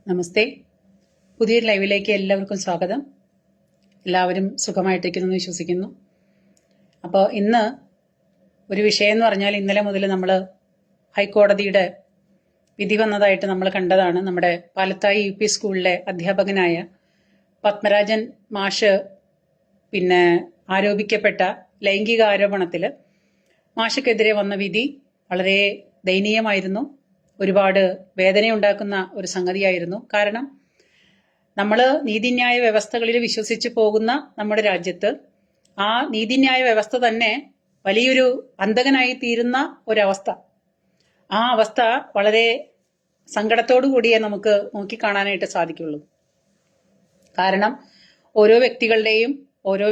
നമസ്തേ. പുതിയൊരു ലൈവിലേക്ക് എല്ലാവർക്കും സ്വാഗതം. എല്ലാവരും സുഖമായിട്ടിരിക്കുന്നു എന്ന് വിശ്വസിക്കുന്നു. അപ്പോൾ ഇന്ന് ഒരു വിഷയം എന്ന് പറഞ്ഞാൽ, ഇന്നലെ മുതൽ നമ്മൾ ഹൈക്കോടതിയുടെ വിധി വന്നതായിട്ട് നമ്മൾ കണ്ടതാണ്. നമ്മുടെ പാലത്തായി UP സ്കൂളിലെ അധ്യാപകനായ പത്മരാജൻ മാഷ് ആരോപിക്കപ്പെട്ട ലൈംഗിക ആരോപണത്തിൽ മാഷക്കെതിരെ വന്ന വിധി വളരെ ദയനീയമായിരുന്നു. ഒരുപാട് വേദനയുണ്ടാക്കുന്ന ഒരു സംഗതിയായിരുന്നു. കാരണം നമ്മൾ നീതിന്യായ വ്യവസ്ഥകളിൽ വിശ്വസിച്ച് പോകുന്ന നമ്മുടെ രാജ്യത്ത് ആ നീതിന്യായ വ്യവസ്ഥ തന്നെ വലിയൊരു അന്ധകനായി തീരുന്ന ഒരവസ്ഥ, ആ അവസ്ഥ വളരെ സങ്കടത്തോടു കൂടിയേ നമുക്ക് നോക്കിക്കാണാനായിട്ട് സാധിക്കുള്ളൂ. കാരണം ഓരോ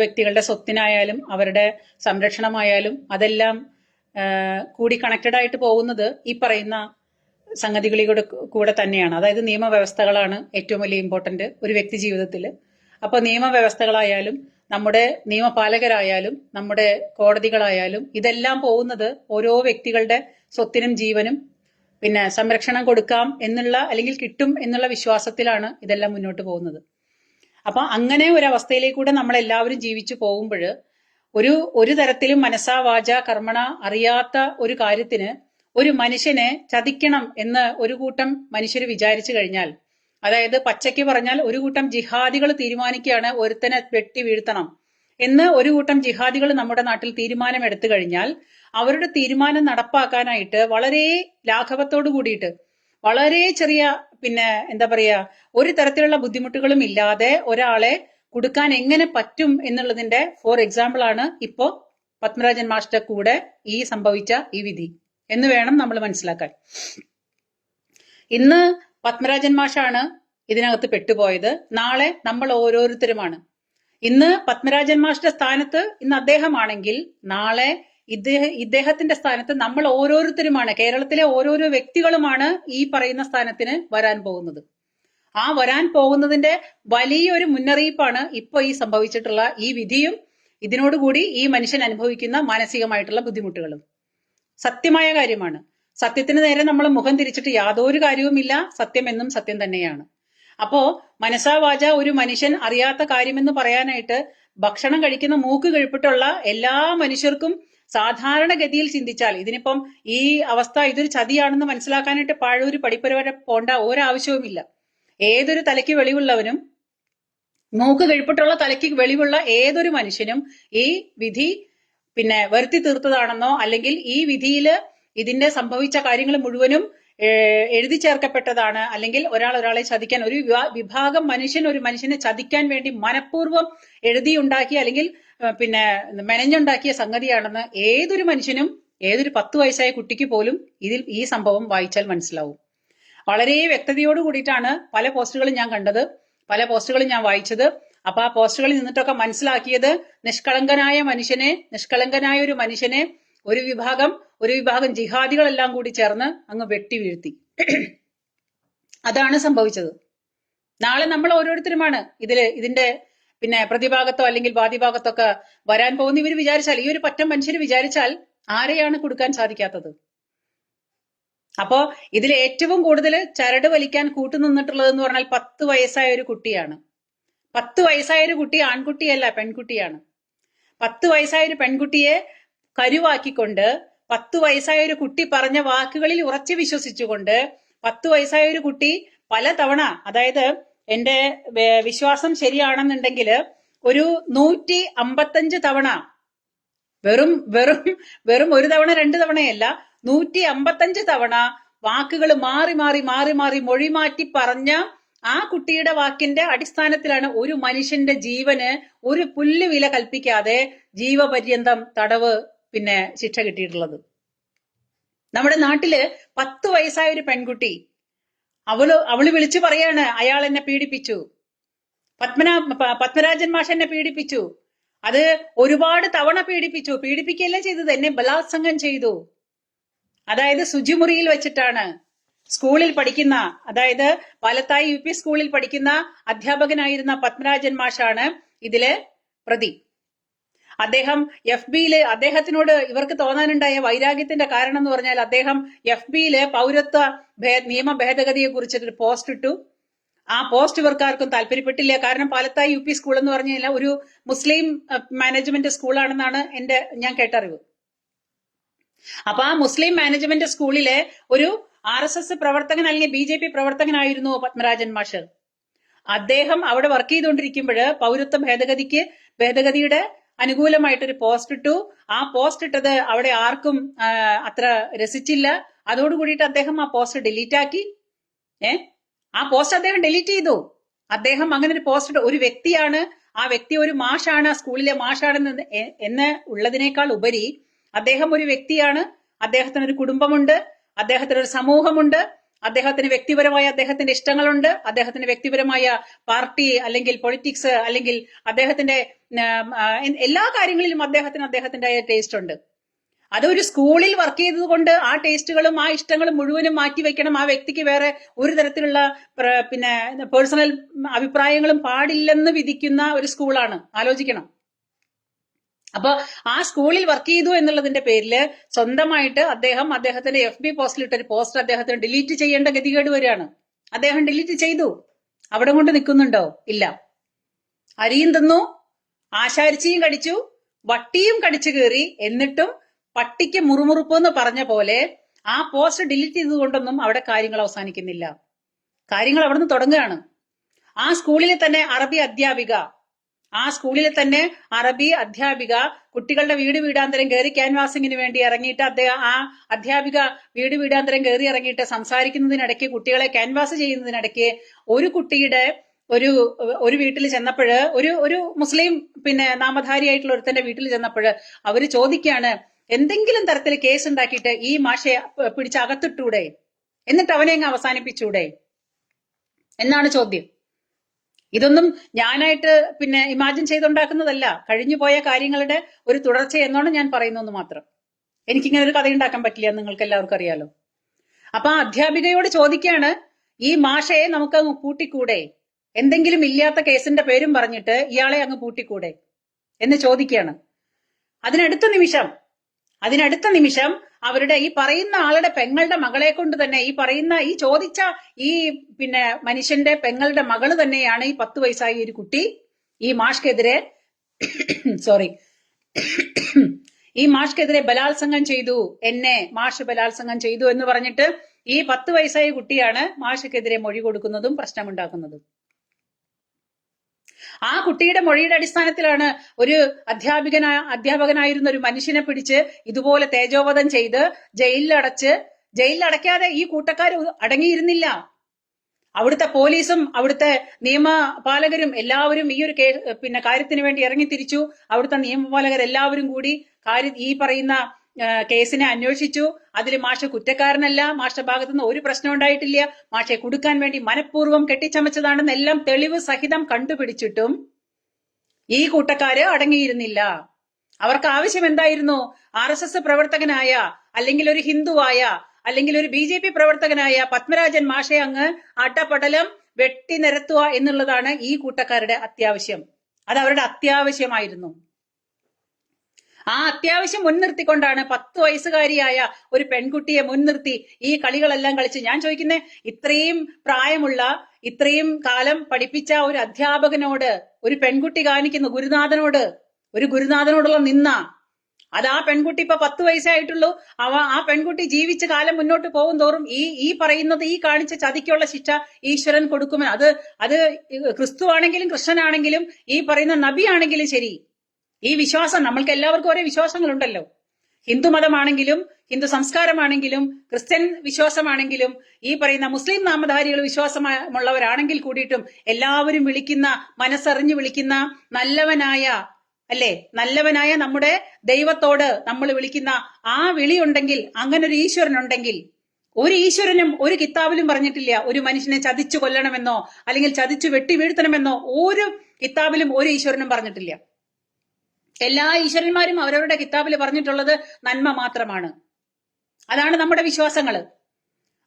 വ്യക്തികളുടെ സ്വത്തിനായാലും അവരുടെ സംരക്ഷണമായാലും അതെല്ലാം കൂടി കണക്റ്റഡ് ആയിട്ട് പോകുന്നത് ഈ പറയുന്ന സംഗതികളിലൂടെ കൂടെ തന്നെയാണ്. അതായത് നിയമവ്യവസ്ഥകളാണ് ഏറ്റവും വലിയ ഇമ്പോർട്ടന്റ് ഒരു വ്യക്തി ജീവിതത്തിൽ. അപ്പൊ നിയമവ്യവസ്ഥകളായാലും നമ്മുടെ നിയമപാലകരായാലും നമ്മുടെ കോടതികളായാലും ഇതെല്ലാം പോകുന്നത് ഓരോ വ്യക്തികളുടെ സ്വത്തിനും ജീവനും സംരക്ഷണം കൊടുക്കാം എന്നുള്ള, അല്ലെങ്കിൽ കിട്ടും എന്നുള്ള വിശ്വാസത്തിലാണ് ഇതെല്ലാം മുന്നോട്ട് പോകുന്നത്. അപ്പൊ അങ്ങനെ ഒരു അവസ്ഥയിലേക്കൂടെ നമ്മൾ എല്ലാവരും ജീവിച്ചു പോകുമ്പോൾ ഒരു തരത്തിലും മനസാ വാച കർമ്മണ അറിയാത്ത ഒരു കാര്യത്തിന് ഒരു മനുഷ്യനെ ചതിക്കണം എന്ന് ഒരു കൂട്ടം മനുഷ്യർ വിചാരിച്ചു കഴിഞ്ഞാൽ, അതായത് പച്ചയ്ക്ക് പറഞ്ഞാൽ ഒരു കൂട്ടം ജിഹാദികൾ തീരുമാനിക്കുകയാണ് ഒരുത്തനെ വെട്ടി വീഴ്ത്തണം എന്ന് ഒരു കൂട്ടം ജിഹാദികൾ നമ്മുടെ നാട്ടിൽ തീരുമാനം എടുത്തു കഴിഞ്ഞാൽ, അവരുടെ തീരുമാനം നടപ്പാക്കാനായിട്ട് വളരെ ലാഘവത്തോടു കൂടിയിട്ട് വളരെ ചെറിയ ഒരു തരത്തിലുള്ള ബുദ്ധിമുട്ടുകളും ഇല്ലാതെ ഒരാളെ കൊടുക്കാൻ എങ്ങനെ പറ്റും എന്നുള്ളതിന്റെ ഫോർ എക്സാമ്പിൾ ആണ് ഇപ്പോ പത്മരാജൻ മാസ്റ്റർ കൂടെ ഈ സംഭവിച്ച ഈ വിധി എന്ന് വേണം നമ്മൾ മനസ്സിലാക്കാൻ. ഇന്ന് പത്മരാജൻ മാഷാണ് ഇതിനകത്ത് പെട്ടുപോയത്. നാളെ നമ്മൾ ഓരോരുത്തരുമാണ്. ഇന്ന് പത്മരാജൻ മാഷിന്റെ സ്ഥാനത്ത് ഇന്ന് അദ്ദേഹമാണെങ്കിൽ നാളെ ഇദ്ദേഹത്തിന്റെ സ്ഥാനത്ത് നമ്മൾ ഓരോരുത്തരുമാണ്. കേരളത്തിലെ ഓരോരോ വ്യക്തികളുമാണ് ഈ പറയുന്ന സ്ഥാനത്തിന് വരാൻ പോകുന്നത്. ആ വരാൻ പോകുന്നതിന്റെ വലിയൊരു മുന്നറിയിപ്പാണ് ഇപ്പൊ ഈ സംഭവിച്ചിട്ടുള്ള ഈ വിധിയും ഇതിനോടുകൂടി ഈ മനുഷ്യൻ അനുഭവിക്കുന്ന മാനസികമായിട്ടുള്ള ബുദ്ധിമുട്ടുകളും. സത്യമായ കാര്യമാണ്. സത്യത്തിന് നേരെ നമ്മൾ മുഖം തിരിച്ചിട്ട് യാതൊരു കാര്യവുമില്ല. സത്യം എന്നും സത്യം തന്നെയാണ്. അപ്പോ മനസാ വാച ഒരു മനുഷ്യൻ അറിയാത്ത കാര്യമെന്ന് പറയാനായിട്ട് ഭക്ഷണം കഴിക്കുന്ന മൂക്ക് കഴിപ്പിട്ടുള്ള എല്ലാ മനുഷ്യർക്കും സാധാരണഗതിയിൽ ചിന്തിച്ചാൽ ഇതിനിപ്പം ഈ അവസ്ഥ ഇതൊരു ചതിയാണെന്ന് മനസ്സിലാക്കാനായിട്ട് പാഴൂര് പഠിപ്പുര വരെ പോണ്ട ഒരാവശ്യവുമില്ല. ഏതൊരു തലയ്ക്ക് വെളിവുള്ളവനും, മൂക്ക് കഴിപ്പിട്ടുള്ള തലയ്ക്ക് വെളിവുള്ള ഏതൊരു മനുഷ്യനും ഈ വിധി വരുത്തി തീർത്തതാണെന്നോ, അല്ലെങ്കിൽ ഈ വിധിയില് ഇതിന്റെ സംഭവിച്ച കാര്യങ്ങൾ മുഴുവനും എഴുതി ചേർക്കപ്പെട്ടതാണ്, അല്ലെങ്കിൽ ഒരാളെ ചതിക്കാൻ ഒരു വിഭാഗം ഒരു മനുഷ്യനെ ചതിക്കാൻ വേണ്ടി മനഃപൂർവ്വം എഴുതിയുണ്ടാക്കിയ അല്ലെങ്കിൽ മെനഞ്ഞുണ്ടാക്കിയ സംഗതിയാണെന്ന് ഏതൊരു മനുഷ്യനും, ഏതൊരു 10 വയസ്സായ കുട്ടിക്ക് പോലും ഈ സംഭവം വായിച്ചാൽ മനസ്സിലാവും. വളരെ വ്യക്തതയോട് കൂടിയിട്ടാണ് പല പോസ്റ്റുകളും ഞാൻ കണ്ടത്, പല പോസ്റ്റുകളും ഞാൻ വായിച്ചത്. അപ്പൊ ആ പോസ്റ്റുകളിൽ നിന്നിട്ടൊക്കെ മനസ്സിലാക്കിയത് നിഷ്കളങ്കനായ ഒരു മനുഷ്യനെ ഒരു വിഭാഗം ജിഹാദികളെല്ലാം കൂടി ചേർന്ന് അങ്ങ് വെട്ടി വീഴ്ത്തി. അതാണ് സംഭവിച്ചത്. നാളെ നമ്മൾ ഓരോരുത്തരുമാണ് ഇതിന്റെ പ്രതിഭാഗത്തോ അല്ലെങ്കിൽ ബാധ്യഭാഗത്തോ ഒക്കെ വരാൻ പോകുന്ന. ഇവർ വിചാരിച്ചാൽ, ഈ ഒരു പറ്റം മനുഷ്യർ വിചാരിച്ചാൽ ആരെയാണ് കൊടുക്കാൻ സാധിക്കാത്തത്? അപ്പോ ഇതിൽ ഏറ്റവും കൂടുതൽ ചരട് വലിക്കാൻ കൂട്ടുനിന്നിട്ടുള്ളതെന്ന് പറഞ്ഞാൽ 10 വയസ്സായ ഒരു കുട്ടിയാണ്. 10 വയസ്സായ ഒരു കുട്ടി ആൺകുട്ടിയല്ല, പെൺകുട്ടിയാണ്. 10 വയസ്സായ ഒരു പെൺകുട്ടിയെ കരുവാക്കിക്കൊണ്ട്, 10 വയസ്സായ ഒരു കുട്ടി പറഞ്ഞ വാക്കുകളിൽ ഉറച്ചു വിശ്വസിച്ചുകൊണ്ട്, 10 വയസ്സായ ഒരു കുട്ടി പലതവണ, അതായത് എന്റെ വിശ്വാസം ശരിയാണെന്നുണ്ടെങ്കിൽ ഒരു 155 തവണ, വെറും ഒരു തവണ 2 തവണയല്ല, 155 തവണ വാക്കുകൾ മാറി മാറി മൊഴി മാറ്റി പറഞ്ഞ ആ കുട്ടിയുടെ വാക്കിന്റെ അടിസ്ഥാനത്തിലാണ് ഒരു മനുഷ്യന്റെ ജീവന് ഒരു പുല്ല് വില കൽപ്പിക്കാതെ ജീവപര്യന്തം തടവ് ശിക്ഷ കിട്ടിയിട്ടുള്ളത്. നമ്മുടെ നാട്ടില് 10 വയസ്സായ ഒരു പെൺകുട്ടി അവള് വിളിച്ചു പറയാണ്, അയാൾ എന്നെ പീഡിപ്പിച്ചു, പത്മരാജൻ മാഷ് എന്നെ പീഡിപ്പിച്ചു. അത് ഒരുപാട് തവണ പീഡിപ്പിക്കുകയല്ല ചെയ്തത്, എന്നെ ബലാത്സംഗം ചെയ്തു. അതായത് ശുചിമുറിയിൽ വെച്ചിട്ടാണ്. സ്കൂളിൽ പഠിക്കുന്ന, അതായത് പാലത്തായി UP സ്കൂളിൽ പഠിക്കുന്ന അധ്യാപകനായിരുന്ന പത്മരാജൻ മാഷാണ് ഇതിലെ പ്രതി. അദ്ദേഹം FB-യില് അദ്ദേഹത്തിനോട് ഇവർക്ക് തോന്നാനുണ്ടായ വൈരാഗ്യത്തിന്റെ കാരണം എന്ന് പറഞ്ഞാൽ അദ്ദേഹം FB-യില് പൗരത്വ നിയമ ഭേദഗതിയെ കുറിച്ചിട്ട് പോസ്റ്റ് ഇട്ടു. ആ പോസ്റ്റ് ഇവർക്കാർക്കും താല്പര്യപ്പെട്ടില്ല. കാരണം പാലത്തായി UP സ്കൂൾ എന്ന് പറഞ്ഞു കഴിഞ്ഞാൽ ഒരു മുസ്ലിം മാനേജ്മെന്റ് സ്കൂളാണെന്നാണ് ഞാൻ കേട്ടറിവ്. അപ്പൊ ആ മുസ്ലിം മാനേജ്മെന്റ് സ്കൂളിലെ ഒരു RSS പ്രവർത്തകൻ അല്ലെങ്കിൽ BJP പ്രവർത്തകനായിരുന്നു പത്മരാജൻ മാഷ്. അദ്ദേഹം അവിടെ വർക്ക് ചെയ്തുകൊണ്ടിരിക്കുമ്പോൾ പൗരത്വ ഭേദഗതിയുടെ അനുകൂലമായിട്ടൊരു പോസ്റ്റ് ഇട്ടു. ആ പോസ്റ്റ് ഇട്ടത് അവിടെ ആർക്കും അത്ര രസിച്ചില്ല. അതോടുകൂടിയിട്ട് അദ്ദേഹം ആ പോസ്റ്റ് ഡിലീറ്റ് ആക്കി. ആ പോസ്റ്റ് അദ്ദേഹം ഡിലീറ്റ് ചെയ്തു. അദ്ദേഹം അങ്ങനെ ഒരു പോസ്റ്റ് ഇട്ടു. ഒരു വ്യക്തിയാണ്, ആ വ്യക്തി ഒരു മാഷാണ്, ആ സ്കൂളിലെ മാഷാണെന്ന് എന്ന് ഉള്ളതിനേക്കാൾ ഉപരി അദ്ദേഹം ഒരു വ്യക്തിയാണ്. അദ്ദേഹത്തിന് ഒരു കുടുംബമുണ്ട്, അദ്ദേഹത്തിന് ഒരു സമൂഹമുണ്ട്, അദ്ദേഹത്തിന് വ്യക്തിപരമായ അദ്ദേഹത്തിന്റെ ഇഷ്ടങ്ങളുണ്ട്, അദ്ദേഹത്തിന് വ്യക്തിപരമായ പാർട്ടി അല്ലെങ്കിൽ പൊളിറ്റിക്സ് അല്ലെങ്കിൽ അദ്ദേഹത്തിന്റെ എല്ലാ കാര്യങ്ങളിലും അദ്ദേഹത്തിന്റെ ടേസ്റ്റ് ഉണ്ട്. അതൊരു സ്കൂളിൽ വർക്ക് ചെയ്തത് കൊണ്ട് ആ ടേസ്റ്റുകളും ആ ഇഷ്ടങ്ങളും മുഴുവനും മാറ്റി വെക്കണം. ആ വ്യക്തിക്ക് വേറെ ഒരു തരത്തിലുള്ള പേഴ്സണൽ അഭിപ്രായങ്ങളും പാടില്ലെന്ന് വിധിക്കുന്ന ഒരു സ്കൂളാണ്. ആലോചിക്കണം. അപ്പൊ ആ സ്കൂളിൽ വർക്ക് ചെയ്തു എന്നുള്ളതിന്റെ പേരില് സ്വന്തമായിട്ട് അദ്ദേഹത്തിന്റെ FB പോസ്റ്റിലിട്ട ഒരു പോസ്റ്റ് അദ്ദേഹത്തിന് ഡിലീറ്റ് ചെയ്യേണ്ട ഗതികേട് വരികയാണ്. അദ്ദേഹം ഡിലീറ്റ് ചെയ്തു. അവിടെ കൊണ്ട് നിൽക്കുന്നുണ്ടോ? ഇല്ല. അരിയും തിന്നു, ആശാരിച്ചിയും കടിച്ചു, വട്ടിയും കടിച്ചു കയറി. എന്നിട്ടും പട്ടിക്ക് മുറുമുറുപ്പ് എന്ന് പറഞ്ഞ പോലെ ആ പോസ്റ്റ് ഡിലീറ്റ് ചെയ്തുകൊണ്ടൊന്നും അവിടെ കാര്യങ്ങൾ അവസാനിക്കുന്നില്ല. കാര്യങ്ങൾ അവിടെ നിന്ന് തുടങ്ങുകയാണ്. ആ സ്കൂളിലെ തന്നെ അറബി അധ്യാപിക കുട്ടികളുടെ വീടാന്തരം കയറി ക്യാൻവാസിങ്ങിന് വേണ്ടി ഇറങ്ങിയിട്ട് ആ അധ്യാപിക വീടാന്തരം കയറി ഇറങ്ങിയിട്ട് സംസാരിക്കുന്നതിനിടയ്ക്ക്, കുട്ടികളെ ക്യാൻവാസ് ചെയ്യുന്നതിനിടയ്ക്ക് ഒരു കുട്ടിയുടെ ഒരു വീട്ടിൽ ചെന്നപ്പോഴ് ഒരു മുസ്ലിം നാമധാരിയായിട്ടുള്ള ഒരുത്തന്റെ വീട്ടിൽ ചെന്നപ്പോഴ് അവര് ചോദിക്കാണ്, എന്തെങ്കിലും തരത്തിൽ കേസ് ഉണ്ടാക്കിയിട്ട് ഈ മാഷയെ പിടിച്ച് അകത്തിട്ടൂടെ, എന്നിട്ട് അവനെ അങ്ങ് അവസാനിപ്പിച്ചൂടെ എന്നാണ് ചോദ്യം. ഇതൊന്നും ഞാനായിട്ട് ഇമാജിൻ ചെയ്തുണ്ടാക്കുന്നതല്ല, കഴിഞ്ഞു പോയ കാര്യങ്ങളുടെ ഒരു തുടർച്ച എന്നോണം ഞാൻ പറയുന്നു മാത്രം. എനിക്കിങ്ങനെ ഒരു കഥ ഉണ്ടാക്കാൻ പറ്റില്ല, നിങ്ങൾക്ക് എല്ലാവർക്കും അറിയാലോ. അപ്പൊ ആ അധ്യാപികയോട് ചോദിക്കാണ്, ഈ മാഷയെ നമുക്ക് അങ്ങ് പൂട്ടിക്കൂടെ, എന്തെങ്കിലും ഇല്ലാത്ത കേസിന്റെ പേരും പറഞ്ഞിട്ട് ഇയാളെ അങ്ങ് പൂട്ടിക്കൂടെ എന്ന് ചോദിക്കുകയാണ്. അതിനടുത്ത നിമിഷം അവരുടെ ഈ പറയുന്ന ആളുടെ പെങ്ങളുടെ മകളെ കൊണ്ട് തന്നെ ഈ ചോദിച്ച മനുഷ്യന്റെ പെങ്ങളുടെ മകള് തന്നെയാണ് ഈ 10 വയസ്സായ ഒരു കുട്ടി ഈ മാഷ്ക്കെതിരെ ബലാത്സംഗം ചെയ്തു, മാഷ് ബലാത്സംഗം ചെയ്തു എന്ന് പറഞ്ഞിട്ട് ഈ 10 വയസ്സായ കുട്ടിയാണ് മാഷ്ക്കെതിരെ മൊഴി കൊടുക്കുന്നതും പ്രശ്നമുണ്ടാക്കുന്നതും. ആ കുട്ടിയുടെ മൊഴിയുടെ അടിസ്ഥാനത്തിലാണ് ഒരു അധ്യാപകനായിരുന്ന ഒരു മനുഷ്യനെ പിടിച്ച് ഇതുപോലെ തേജോവധം ചെയ്ത് ജയിലിലടയ്ക്കാതെ ഈ കൂട്ടക്കാർ അടങ്ങിയിരുന്നില്ല. അവിടുത്തെ പോലീസും അവിടുത്തെ നിയമപാലകരും എല്ലാവരും ഈ ഒരു കാര്യത്തിന് വേണ്ടി ഇറങ്ങിത്തിരിച്ചു. അവിടുത്തെ നിയമപാലകരെല്ലാവരും കൂടി ഈ പറയുന്ന കേസിനെ അന്വേഷിച്ചു. അതിൽ മാഷ് കുറ്റക്കാരനല്ല, മാഷ ഭാഗത്തുനിന്ന് ഒരു പ്രശ്നം ഉണ്ടായിട്ടില്ല, മാഷെ കൊടുക്കാൻ വേണ്ടി മനഃപൂർവ്വം കെട്ടിച്ചമച്ചതാണെന്ന് എല്ലാം തെളിവ് സഹിതം കണ്ടുപിടിച്ചിട്ടും ഈ കൂട്ടക്കാര് അടങ്ങിയിരുന്നില്ല. അവർക്ക് ആവശ്യം എന്തായിരുന്നു? RSS പ്രവർത്തകനായ അല്ലെങ്കിൽ ഒരു ഹിന്ദുവായ അല്ലെങ്കിൽ ഒരു BJP പ്രവർത്തകനായ പത്മരാജൻ മാഷെ അങ്ങ് അട്ടപടലം വെട്ടി നിരത്തുക എന്നുള്ളതാണ് ഈ കൂട്ടക്കാരുടെ അത്യാവശ്യം. അത് അവരുടെ അത്യാവശ്യമായിരുന്നു. ആ അത്യാവശ്യം മുൻനിർത്തിക്കൊണ്ടാണ് 10 വയസ്സുകാരിയായ ഒരു പെൺകുട്ടിയെ മുൻനിർത്തി ഈ കളികളെല്ലാം കളിച്ച്. ഞാൻ ചോദിക്കുന്നേ, ഇത്രയും പ്രായമുള്ള, ഇത്രയും കാലം പഠിപ്പിച്ച ഒരു അധ്യാപകനോട് ഒരു പെൺകുട്ടി കാണിക്കുന്ന ഗുരുനാഥനോടുള്ള നിന്ന, അത് ആ പെൺകുട്ടി ഇപ്പൊ 10 വയസ്സായിട്ടുള്ളൂ. ആ പെൺകുട്ടി ജീവിച്ച കാലം മുന്നോട്ട് പോകും തോറും ഈ കാണിച്ച ചതിക്കുള്ള ശിക്ഷ ഈശ്വരൻ കൊടുക്കുമെന്ന്. അത് ക്രിസ്തു ആണെങ്കിലും കൃഷ്ണനാണെങ്കിലും ഈ പറയുന്ന നബി ആണെങ്കിലും ശരി, ഈ വിശ്വാസം, നമ്മൾക്ക് എല്ലാവർക്കും ഒരേ വിശ്വാസങ്ങളുണ്ടല്ലോ. ഹിന്ദു മതമാണെങ്കിലും ഹിന്ദു സംസ്കാരമാണെങ്കിലും ക്രിസ്ത്യൻ വിശ്വാസമാണെങ്കിലും ഈ പറയുന്ന മുസ്ലിം നാമധാരികൾ വിശ്വാസമുള്ളവരാണെങ്കിൽ കൂടിയിട്ടും എല്ലാവരും മനസ്സറിഞ്ഞു വിളിക്കുന്ന നല്ലവനായ നമ്മുടെ ദൈവത്തോട് നമ്മൾ വിളിക്കുന്ന ആ വിളിയുണ്ടെങ്കിൽ, അങ്ങനെ ഒരു ഈശ്വരനുണ്ടെങ്കിൽ, ഒരു ഈശ്വരനും ഒരു കിതാബിലും പറഞ്ഞിട്ടില്ല ഒരു മനുഷ്യനെ ചതിച്ചു കൊല്ലണമെന്നോ അല്ലെങ്കിൽ ചതിച്ചു വെട്ടി വീഴ്ത്തണമെന്നോ ഒരു കിതാബിലും ഒരു ഈശ്വരനും പറഞ്ഞിട്ടില്ല. എല്ലാ ഈശ്വരന്മാരും അവരവരുടെ കിതാബിൽ പറഞ്ഞിട്ടുള്ളത് നന്മ മാത്രമാണ്. അതാണ് നമ്മുടെ വിശ്വാസങ്ങള്.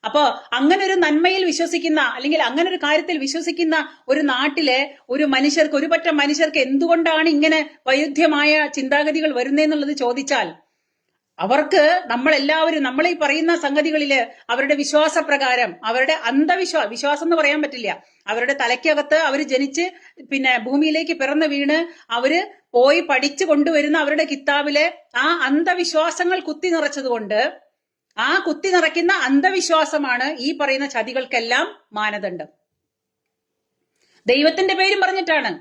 അപ്പോ അങ്ങനെ ഒരു നന്മയിൽ വിശ്വസിക്കുന്ന അല്ലെങ്കിൽ അങ്ങനെ ഒരു കാര്യത്തിൽ വിശ്വസിക്കുന്ന ഒരു നാട്ടിലെ ഒരു പറ്റം മനുഷ്യർക്ക് എന്തുകൊണ്ടാണ് ഇങ്ങനെ വൈരുദ്ധ്യമായ ചിന്താഗതികൾ വരുന്നതെന്നുള്ളത് ചോദിച്ചാൽ അവർക്ക് നമ്മളെല്ലാവരും നമ്മൾ ഈ പറയുന്ന സംഗതികളില് അവരുടെ വിശ്വാസപ്രകാരം, അവരുടെ വിശ്വാസം എന്ന് പറയാൻ പറ്റില്ല, അവരുടെ തലയ്ക്കകത്ത് അവർ ജനിച്ച് ഭൂമിയിലേക്ക് പിറന്നു വീണ് അവര് പോയി പഠിച്ചു കൊണ്ടുവരുന്ന അവരുടെ കിതാബിലെ ആ അന്ധവിശ്വാസങ്ങൾ കുത്തി നിറച്ചതുകൊണ്ട് ആ കുത്തി നിറയ്ക്കുന്ന അന്ധവിശ്വാസമാണ് ഈ പറയുന്ന ചതികൾക്കെല്ലാം മാനദണ്ഡം. ദൈവത്തിന്റെ പേരും പറഞ്ഞിട്ടാണ്.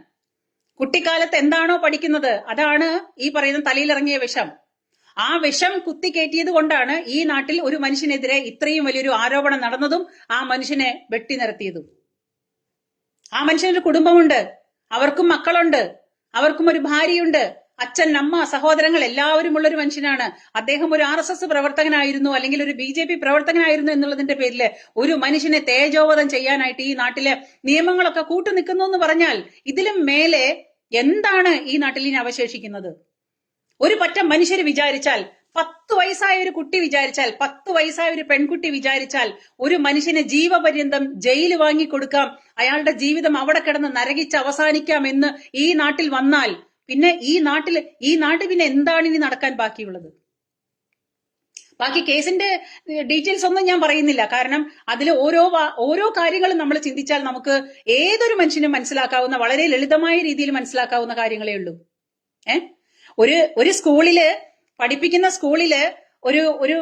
കുട്ടിക്കാലത്ത് എന്താണോ പഠിക്കുന്നത് അതാണ് ഈ പറയുന്ന തലയിലിറങ്ങിയ വിഷം. ആ വിഷം കുത്തിക്കയറ്റിയത് കൊണ്ടാണ് ഈ നാട്ടിൽ ഒരു മനുഷ്യനെതിരെ ഇത്രയും വലിയൊരു ആരോപണം നടന്നതും ആ മനുഷ്യനെ വെട്ടി നിരത്തിയതും. ആ മനുഷ്യനൊരു കുടുംബമുണ്ട്, അവർക്കും മക്കളുണ്ട്, അവർക്കും ഒരു ഭാര്യയുണ്ട്, അച്ഛൻ, അമ്മ, സഹോദരങ്ങൾ എല്ലാവരും ഉള്ളൊരു മനുഷ്യനാണ്. അദ്ദേഹം ഒരു RSS പ്രവർത്തകനായിരുന്നു, അല്ലെങ്കിൽ ഒരു BJP പ്രവർത്തകനായിരുന്നു എന്നുള്ളതിന്റെ പേരിൽ ഒരു മനുഷ്യനെ തേജോവധം ചെയ്യാനായിട്ട് ഈ നാട്ടിലെ നിയമങ്ങളൊക്കെ കൂട്ടുനിൽക്കുന്നു എന്ന് പറഞ്ഞാൽ ഇതിലും മേലെ എന്താണ് ഈ നാട്ടിൽ ഇനി അവശേഷിക്കുന്നത്? ഒരു പറ്റം മനുഷ്യർ വിചാരിച്ചാൽ, 10 വയസ്സായ ഒരു കുട്ടി വിചാരിച്ചാൽ, 10 വയസ്സായ ഒരു പെൺകുട്ടി വിചാരിച്ചാൽ ഒരു മനുഷ്യന് ജീവപര്യന്തം ജയിൽ വാങ്ങിക്കൊടുക്കാം, അയാളുടെ ജീവിതം അവിടെ കിടന്ന് നരകിച്ച് അവസാനിക്കാം എന്ന് ഈ നാട്ടിൽ വന്നാൽ പിന്നെ ഈ നാട്ടിൽ പിന്നെ എന്താണ് ഇനി നടക്കാൻ ബാക്കിയുള്ളത്? ബാക്കി കേസിന്റെ ഡീറ്റെയിൽസ് ഒന്നും ഞാൻ പറയുന്നില്ല. കാരണം അതിൽ ഓരോ കാര്യങ്ങളും നമ്മൾ ചിന്തിച്ചാൽ നമുക്ക് ഏതൊരു മനുഷ്യനും മനസ്സിലാക്കാവുന്ന, വളരെ ലളിതമായ രീതിയിൽ മനസ്സിലാക്കാവുന്ന കാര്യങ്ങളേ ഉള്ളൂ. ഒരു സ്കൂളില്, പഠിപ്പിക്കുന്ന സ്കൂളില് ഒരു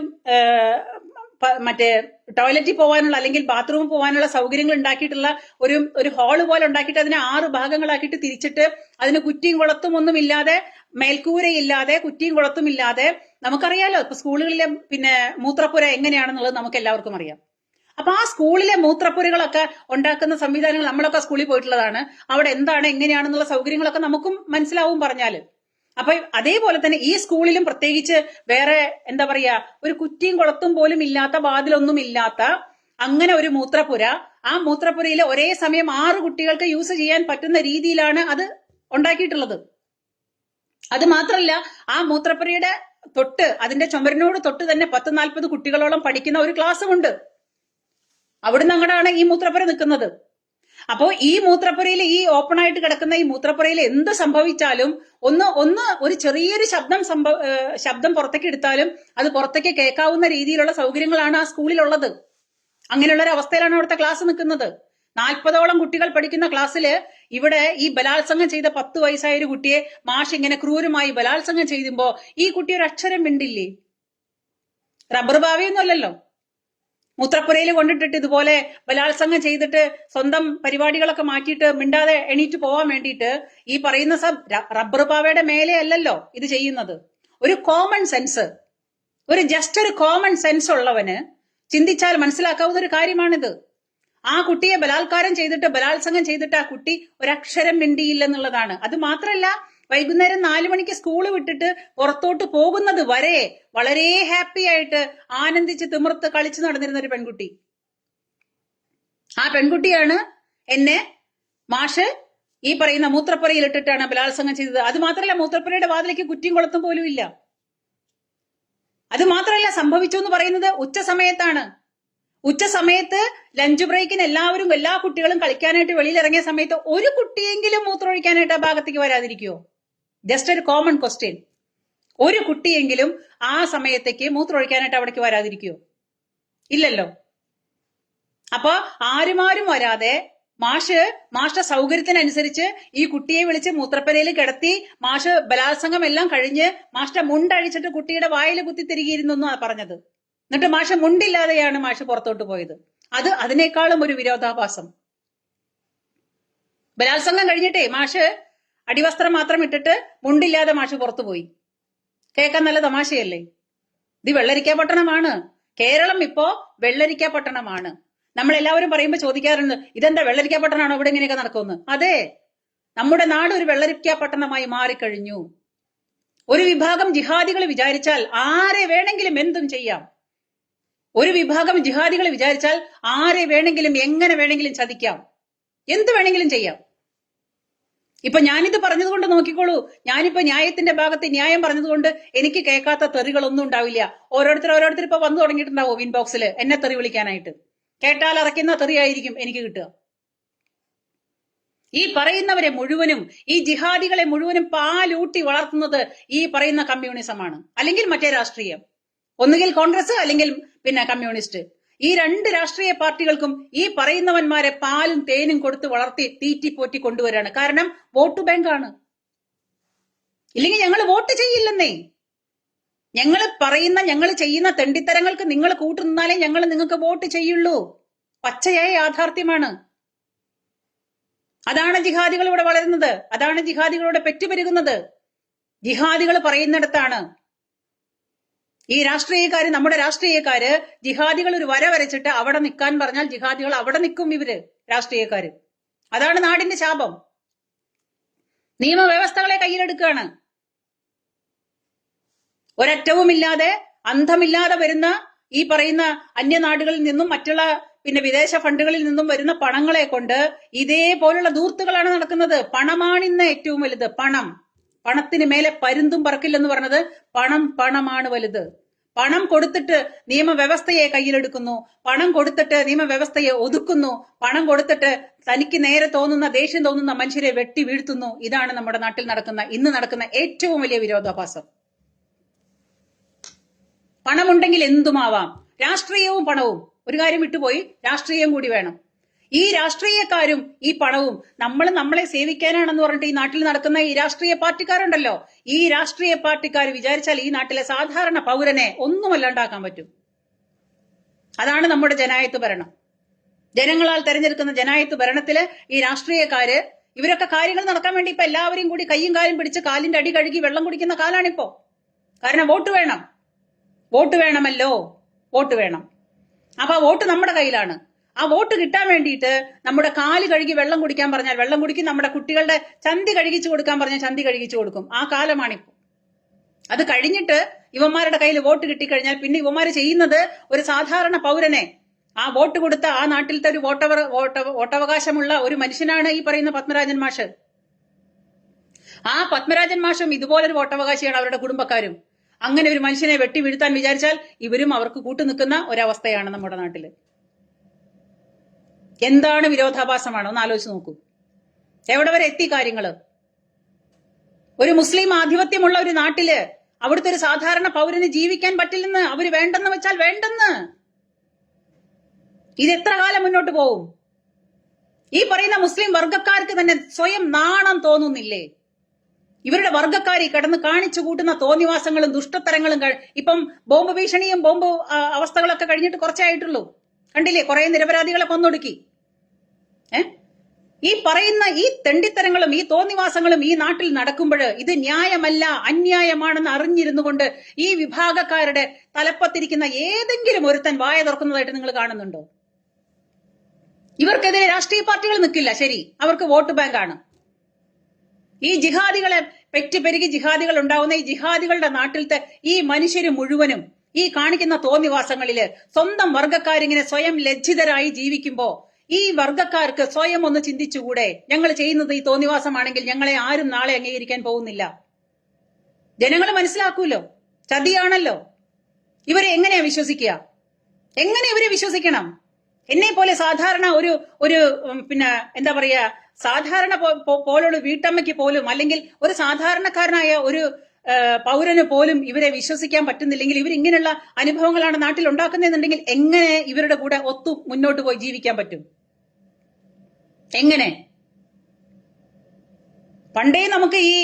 മറ്റേ ടോയ്ലറ്റിൽ പോകാനുള്ള അല്ലെങ്കിൽ ബാത്റൂമിൽ പോകാനുള്ള സൗകര്യങ്ങൾ ഉണ്ടാക്കിയിട്ടുള്ള ഒരു ഹാള് പോലെ ഉണ്ടാക്കിയിട്ട് അതിനെ 6 ഭാഗങ്ങളാക്കിയിട്ട് തിരിച്ചിട്ട് അതിന് കുറ്റിയും കുളത്തും ഒന്നും ഇല്ലാതെ, മേൽക്കൂരയില്ലാതെ, കുറ്റിയും കുളത്തും ഇല്ലാതെ, നമുക്കറിയാലോ ഇപ്പൊ സ്കൂളുകളിലെ മൂത്രപ്പുര എങ്ങനെയാണെന്നുള്ളത് നമുക്ക് എല്ലാവർക്കും അറിയാം. അപ്പൊ ആ സ്കൂളിലെ മൂത്രപ്പുരകളൊക്കെ ഉണ്ടാക്കുന്ന സംവിധാനങ്ങൾ നമ്മളൊക്കെ സ്കൂളിൽ പോയിട്ടുള്ളതാണ്. അവിടെ എന്താണ് എങ്ങനെയാണെന്നുള്ള സൗകര്യങ്ങളൊക്കെ നമുക്കും മനസ്സിലാവും പറഞ്ഞാല്. അപ്പൊ അതേപോലെ തന്നെ ഈ സ്കൂളിലും പ്രത്യേകിച്ച് വേറെ എന്താ പറയാ, ഒരു കുറ്റിയും കുളത്തും പോലും ഇല്ലാത്ത, വാതിലൊന്നും ഇല്ലാത്ത അങ്ങനെ ഒരു മൂത്രപ്പുര, ആ മൂത്രപ്പുരയിൽ ഒരേ സമയം 6 കുട്ടികൾക്ക് യൂസ് ചെയ്യാൻ പറ്റുന്ന രീതിയിലാണ് അത് ഉണ്ടാക്കിയിട്ടുള്ളത്. അത് മാത്രമല്ല, ആ മൂത്രപ്പുരയുടെ അതിന്റെ ചുമരിനോട് തൊട്ട് തന്നെ 10-40 കുട്ടികളോളം പഠിക്കുന്ന ഒരു ക്ലാസ്സുമുണ്ട്. അവിടുന്ന് അങ്ങോട്ടാണ് ഈ മൂത്രപ്പുര നിൽക്കുന്നത്. അപ്പോ ഈ മൂത്രപ്പുരയിൽ, ഈ ഓപ്പൺ ആയിട്ട് കിടക്കുന്ന ഈ മൂത്രപ്പുരയിൽ എന്ത് സംഭവിച്ചാലും ഒരു ചെറിയൊരു ശബ്ദം പുറത്തേക്ക് എടുത്താലും അത് പുറത്തേക്ക് കേൾക്കാവുന്ന രീതിയിലുള്ള സൗകര്യങ്ങളാണ് ആ സ്കൂളിലുള്ളത്. അങ്ങനെയുള്ള ഒരു അവസ്ഥയിലാണ് അവിടുത്തെ ക്ലാസ് നിൽക്കുന്നത്. 40ഓളം കുട്ടികൾ പഠിക്കുന്ന ക്ലാസ്സില് ഇവിടെ ഈ ബലാത്സംഗം ചെയ്ത 10 വയസ്സായ ഒരു കുട്ടിയെ മാഷ് ഇങ്ങനെ ക്രൂരമായി ബലാത്സംഗം ചെയ്യുമ്പോ ഈ കുട്ടി ഒരു അക്ഷരം മിണ്ടില്ലേ? റബ്ബർ ബാവയൊന്നും അല്ലല്ലോ. മൂത്രപ്പുരയിൽ കൊണ്ടിട്ടിട്ട് ഇതുപോലെ ബലാത്സംഗം ചെയ്തിട്ട് സ്വന്തം പരിപാടികളൊക്കെ മാറ്റിയിട്ട് മിണ്ടാതെ എണീറ്റ് പോവാൻ വേണ്ടിയിട്ട് ഈ പറയുന്ന റബ്ബർ പാവയുടെ മേലെ അല്ലല്ലോ ഇത് ചെയ്യുന്നത്. ഒരു കോമൺ സെൻസ്, ഒരു കോമൺ സെൻസ് ഉള്ളവന് ചിന്തിച്ചാൽ മനസ്സിലാക്കാവുന്ന ഒരു കാര്യമാണിത്. ആ കുട്ടിയെ ബലാത്സംഗം ചെയ്തിട്ട് ആ കുട്ടി ഒരക്ഷരം മിണ്ടിയില്ലെന്നുള്ളതാണ്. അത് മാത്രമല്ല, വൈകുന്നേരം 4 മണിക്ക് സ്കൂള് വിട്ടിട്ട് പുറത്തോട്ട് പോകുന്നത് വരെ വളരെ ഹാപ്പി ആയിട്ട് ആനന്ദിച്ച് തിമിർത്ത് കളിച്ചു നടന്നിരുന്ന ഒരു പെൺകുട്ടി. ആ പെൺകുട്ടിയാണ് എന്നെ മാഷ് ഈ പറയുന്ന മൂത്രപ്പുരയിൽ ഇട്ടിട്ടാണ് ബലാത്സംഗം ചെയ്തത്. അത് മാത്രമല്ല, മൂത്രപ്പുരയുടെ വാതിലേക്ക് കുറ്റിയും കുളത്തും പോലും ഇല്ല. അത് മാത്രമല്ല, സംഭവിച്ചു എന്ന് പറയുന്നത് ഉച്ചസമയത്താണ്. ഉച്ചസമയത്ത് ലഞ്ച് ബ്രേക്കിന് എല്ലാ കുട്ടികളും കളിക്കാനായിട്ട് വെളിയിൽ ഇറങ്ങിയ സമയത്ത് ഒരു കുട്ടിയെങ്കിലും മൂത്രമൊഴിക്കാനായിട്ട് ആ ഭാഗത്തേക്ക് വരാതിരിക്കുവോ? ജസ്റ്റ് ഒരു കോമൺ ക്വസ്റ്റ്യൻ. ഒരു കുട്ടിയെങ്കിലും ആ സമയത്തേക്ക് മൂത്രമൊഴിക്കാനായിട്ട് അവിടേക്ക് വരാതിരിക്കുവോ? ഇല്ലല്ലോ. അപ്പൊ ആരും വരാതെ മാഷ സൗകര്യത്തിനനുസരിച്ച് ഈ കുട്ടിയെ വിളിച്ച് മൂത്രപ്പുരയിൽ കിടത്തി മാഷ് ബലാത്സംഗം എല്ലാം കഴിഞ്ഞ് മാഷ്ട മുണ്ടഴിച്ചിട്ട് കുട്ടിയുടെ വായിൽ കുത്തി തിരികിയിരുന്നു എന്നാ പറഞ്ഞത്. എന്നിട്ട് മാഷ മുണ്ടില്ലാതെയാണ് മാഷ് പുറത്തോട്ട് പോയത്. അതിനേക്കാളും ഒരു വിരോധാഭാസം. ബലാത്സംഗം കഴിഞ്ഞിട്ടേ മാഷ് അടിവസ്ത്രം മാത്രം ഇട്ടിട്ട് മുണ്ടില്ലാതെ മാഷ് പുറത്തു പോയി. കേൾക്കാൻ നല്ല തമാശയല്ലേ? ഇത് വെള്ളരിക്കാപട്ടണമാണ്. കേരളം ഇപ്പോ വെള്ളരിക്കാപട്ടണമാണ്. നമ്മളെല്ലാവരും പറയുമ്പോൾ ചോദിക്കാറുണ്ട്, ഇതെന്താ വെള്ളരിക്കാപട്ടണമാണോ, ഇവിടെ ഇങ്ങനെയൊക്കെ നടക്കുമെന്ന്? അതെ, നമ്മുടെ നാട് ഒരു വെള്ളരിക്കാപട്ടണമായി മാറിക്കഴിഞ്ഞു. ഒരു വിഭാഗം ജിഹാദികൾ വിചാരിച്ചാൽ ആരെ വേണമെങ്കിലും എന്തും ചെയ്യാം. ഒരു വിഭാഗം ജിഹാദികൾ വിചാരിച്ചാൽ ആരെ വേണമെങ്കിലും എങ്ങനെ വേണമെങ്കിലും ചതിക്കാം, എന്ത് വേണമെങ്കിലും ചെയ്യാം. ഇപ്പൊ ഞാനിത് പറഞ്ഞതുകൊണ്ട് നോക്കിക്കോളൂ, ഞാനിപ്പോ ന്യായത്തിന്റെ ഭാഗത്ത് ന്യായം പറഞ്ഞതുകൊണ്ട് എനിക്ക് കേൾക്കാത്ത തെറികളൊന്നും ഉണ്ടാവില്ല. ഓരോരുത്തർ ഇപ്പൊ വന്നു തുടങ്ങിയിട്ടുണ്ടാവും ഇൻബോക്സിൽ എന്നെ തെറി വിളിക്കാനായിട്ട്. കേട്ടാൽ അറയ്ക്കുന്ന തെറിയായിരിക്കും എനിക്ക് കിട്ടുക. ഈ പറയുന്നവരെ മുഴുവനും, ഈ ജിഹാദികളെ മുഴുവനും പാലൂട്ടി വളർത്തുന്നത് ഈ പറയുന്ന കമ്മ്യൂണിസമാണ്, അല്ലെങ്കിൽ മറ്റേ രാഷ്ട്രീയം, ഒന്നുകിൽ കോൺഗ്രസ് അല്ലെങ്കിൽ പിന്നെ കമ്മ്യൂണിസ്റ്റ്. ഈ രണ്ട് രാഷ്ട്രീയ പാർട്ടികൾക്കും ഈ പറയുന്നവന്മാരെ പാലും തേനും കൊടുത്ത് വളർത്തി തീറ്റിപ്പോറ്റി കൊണ്ടുവരാണ്. കാരണം വോട്ട് ബാങ്കാണ്. ഇല്ലെങ്കിൽ ഞങ്ങൾ വോട്ട് ചെയ്യില്ലെന്നേ. ഞങ്ങൾ ചെയ്യുന്ന തെണ്ടിത്തരങ്ങൾക്ക് നിങ്ങൾ കൂട്ടുനിന്നാലേ ഞങ്ങൾ നിങ്ങൾക്ക് വോട്ട് ചെയ്യുള്ളൂ. പച്ചയായ യാഥാർത്ഥ്യമാണ്. അതാണ് ജിഹാദികൾ ഇവിടെ വളരുന്നത്. അതാണ് ജിഹാദികളുടെ പെറ്റുപെരുകുന്നത്. ജിഹാദികൾ പറയുന്നിടത്താണ് ഈ രാഷ്ട്രീയക്കാര്, നമ്മുടെ രാഷ്ട്രീയക്കാര്, ജിഹാദികൾ ഒരു വര വരച്ചിട്ട് അവിടെ നിൽക്കാൻ പറഞ്ഞാൽ ജിഹാദികൾ അവിടെ നിൽക്കും. ഇവര് രാഷ്ട്രീയക്കാര്. അതാണ് നാടിന്റെ ശാപം. നിയമവ്യവസ്ഥകളെ കയ്യിലെടുക്കുകയാണ്. ഒരറ്റവുമില്ലാതെ അന്തമില്ലാതെ വരുന്ന ഈ പറയുന്ന അന്യനാടുകളിൽ നിന്നും മറ്റുള്ള പിന്നെ വിദേശ ഫണ്ടുകളിൽ നിന്നും വരുന്ന പണങ്ങളെ കൊണ്ട് ഇതേപോലുള്ള ധൂർത്തുകളാണ് നടക്കുന്നത്. പണമാണിന്ന് ഏറ്റവും വലുത്. പണത്തിന് മേലെ പരുന്തും പറക്കില്ലെന്ന് പറഞ്ഞത് പണമാണ് വലുത്. പണം കൊടുത്തിട്ട് നിയമവ്യവസ്ഥയെ കയ്യിലെടുക്കുന്നു, പണം കൊടുത്തിട്ട് നിയമവ്യവസ്ഥയെ ഒതുക്കുന്നു, പണം കൊടുത്തിട്ട് തനിക്ക് നേരെ തോന്നുന്ന, ദേഷ്യം തോന്നുന്ന മനുഷ്യരെ വെട്ടി വീഴ്ത്തുന്നു. ഇതാണ് നമ്മുടെ നാട്ടിൽ ഇന്ന് നടക്കുന്ന ഏറ്റവും വലിയ വിരോധാഭാസം. പണമുണ്ടെങ്കിൽ എന്തുമാവാം. രാഷ്ട്രീയവും പണവും, ഒരു കാര്യം വിട്ടുപോയി, രാഷ്ട്രീയം കൂടി വേണം. ഈ രാഷ്ട്രീയക്കാരും ഈ പണവും നമ്മളെ സേവിക്കാനാണെന്ന് പറഞ്ഞിട്ട് ഈ നാട്ടിൽ നടക്കുന്ന ഈ രാഷ്ട്രീയ പാർട്ടിക്കാരുണ്ടല്ലോ, ഈ രാഷ്ട്രീയ പാർട്ടിക്കാർ വിചാരിച്ചാൽ ഈ നാട്ടിലെ സാധാരണ പൗരനെ ഒന്നുമല്ലാണ്ടാക്കാൻ പറ്റും. അതാണ് നമ്മുടെ ജനായത്ത് ഭരണം. ജനങ്ങളാൽ തെരഞ്ഞെടുക്കുന്ന ജനായത്ത് ഭരണത്തില് ഈ രാഷ്ട്രീയക്കാര് ഇവരൊക്കെ കാര്യങ്ങൾ നടക്കാൻ വേണ്ടി ഇപ്പൊ എല്ലാവരെയും കൂടി കയ്യും കാലും പിടിച്ച് കാലിന്റെ അടി കഴുകി വെള്ളം കുടിക്കുന്ന കാലാണിപ്പോ. കാരണം വോട്ട് വേണം. വോട്ട് വേണമല്ലോ, വോട്ട് വേണം. അപ്പൊ ആ വോട്ട് നമ്മുടെ കയ്യിലാണ്. ആ വോട്ട് കിട്ടാൻ വേണ്ടിയിട്ട് നമ്മുടെ കാല് കഴുകി വെള്ളം കുടിക്കാൻ പറഞ്ഞാൽ വെള്ളം കുടിക്കും, നമ്മുടെ കുട്ടികളുടെ ചന്തി കഴുകിച്ചു കൊടുക്കാൻ പറഞ്ഞാൽ ചന്തി കഴുകിച്ചു കൊടുക്കും. ആ കാലമാണിപ്പോ. അത് കഴിഞ്ഞിട്ട് ഇവന്മാരുടെ കയ്യിൽ വോട്ട് കിട്ടിക്കഴിഞ്ഞാൽ പിന്നെ ഇവന്മാര് ചെയ്യുന്നത് ഒരു സാധാരണ പൗരനെ, ആ വോട്ട് കൊടുത്ത ആ നാട്ടിലത്തെ ഒരു വോട്ടവകാശമുള്ള ഒരു മനുഷ്യനാണ് ഈ പറയുന്ന പത്മരാജൻ മാഷ്. ആ പത്മരാജൻ മാഷും ഇതുപോലൊരു വോട്ടവകാശിയാണ്, അവരുടെ കുടുംബക്കാരും. അങ്ങനെ ഒരു മനുഷ്യനെ വെട്ടി വീഴ്ത്താൻ വിചാരിച്ചാൽ ഇവരും അവർക്ക് കൂട്ടുനിൽക്കുന്ന ഒരവസ്ഥയാണ് നമ്മുടെ നാട്ടില്. എന്താണ് വിരോധാഭാസമാണ്, ഒന്ന് ആലോചിച്ച് നോക്കൂ. എവിടെ വരെ എത്തി കാര്യങ്ങള്. ഒരു മുസ്ലിം ആധിപത്യമുള്ള ഒരു നാട്ടില് അവിടുത്തെ ഒരു സാധാരണ പൗരന് ജീവിക്കാൻ പറ്റില്ലെന്ന് അവര് വേണ്ടെന്ന് വെച്ചാൽ വേണ്ടെന്ന്. ഇത് എത്ര കാലം മുന്നോട്ട് പോവും? ഈ പറയുന്ന മുസ്ലിം വർഗക്കാർക്ക് തന്നെ സ്വയം നാണം തോന്നുന്നില്ലേ? ഇവരുടെ വർഗക്കാരി കിടന്ന് കാണിച്ചു കൂട്ടുന്ന തോന്നിവാസങ്ങളും ദുഷ്ടത്തരങ്ങളും ഇപ്പം ബോംബ് ഭീഷണിയും ബോംബ് അവസ്ഥകളൊക്കെ കഴിഞ്ഞിട്ട് കുറച്ചേ ആയിട്ടുള്ളൂ. കണ്ടില്ലേ, കുറെ നിരപരാധികളെ കൊന്നൊടുക്കി. ഈ പറയുന്ന ഈ തെണ്ടിത്തരങ്ങളും ഈ തോന്നിവാസങ്ങളും ഈ നാട്ടിൽ നടക്കുമ്പോൾ ഇത് ന്യായമല്ല, അന്യായമാണെന്ന് അറിഞ്ഞിരുന്നു കൊണ്ട് ഈ വിഭാഗക്കാരുടെ തലപ്പത്തിരിക്കുന്ന ഏതെങ്കിലും ഒരുത്തൻ വായ തുറക്കുന്നതായിട്ട് നിങ്ങൾ കാണുന്നുണ്ടോ? ഇവർക്കെതിരെ രാഷ്ട്രീയ പാർട്ടികൾ നിൽക്കില്ല, ശരി, അവർക്ക് വോട്ട് ബാങ്കാണ്. ഈ ജിഹാദികളെ പെറ്റുപെരുകി ജിഹാദികൾ ഉണ്ടാവുന്ന ഈ ജിഹാദികളുടെ നാട്ടിലത്തെ ഈ മനുഷ്യര് മുഴുവനും ഈ കാണിക്കുന്ന തോന്നിവാസങ്ങളില് സ്വന്തം വർഗക്കാരിങ്ങനെ സ്വയം ലജ്ജിതരായി ജീവിക്കുമ്പോ ഈ വർഗക്കാർക്ക് സ്വയം ഒന്ന് ചിന്തിച്ചുകൂടെ? ഞങ്ങൾ ചെയ്യുന്നത് ഈ തോന്നിവാസമാണെങ്കിൽ ഞങ്ങളെ ആരും നാളെ അംഗീകരിക്കാൻ പോകുന്നില്ല. ജനങ്ങൾ മനസ്സിലാക്കൂലോ, ചതിയാണല്ലോ. ഇവരെ എങ്ങനെയാ വിശ്വസിക്കുക? എങ്ങനെ ഇവരെ വിശ്വസിക്കണം? എന്നെ പോലെ സാധാരണ ഒരു പിന്നെ എന്താ പറയാ, സാധാരണ പോലുള്ള വീട്ടമ്മയ്ക്ക് പോലും അല്ലെങ്കിൽ ഒരു സാധാരണക്കാരനായ ഒരു പൗരന് പോലും ഇവരെ വിശ്വസിക്കാൻ പറ്റുന്നില്ലെങ്കിൽ ഇവരിങ്ങനെയുള്ള അനുഭവങ്ങളാണ് നാട്ടിൽ ഉണ്ടാക്കുന്നതെന്നുണ്ടെങ്കിൽ എങ്ങനെ ഇവരുടെ കൂടെ ഒത്തു മുന്നോട്ട് പോയി ജീവിക്കാൻ പറ്റും? എങ്ങനെ? പണ്ടേ നമുക്ക് ഈ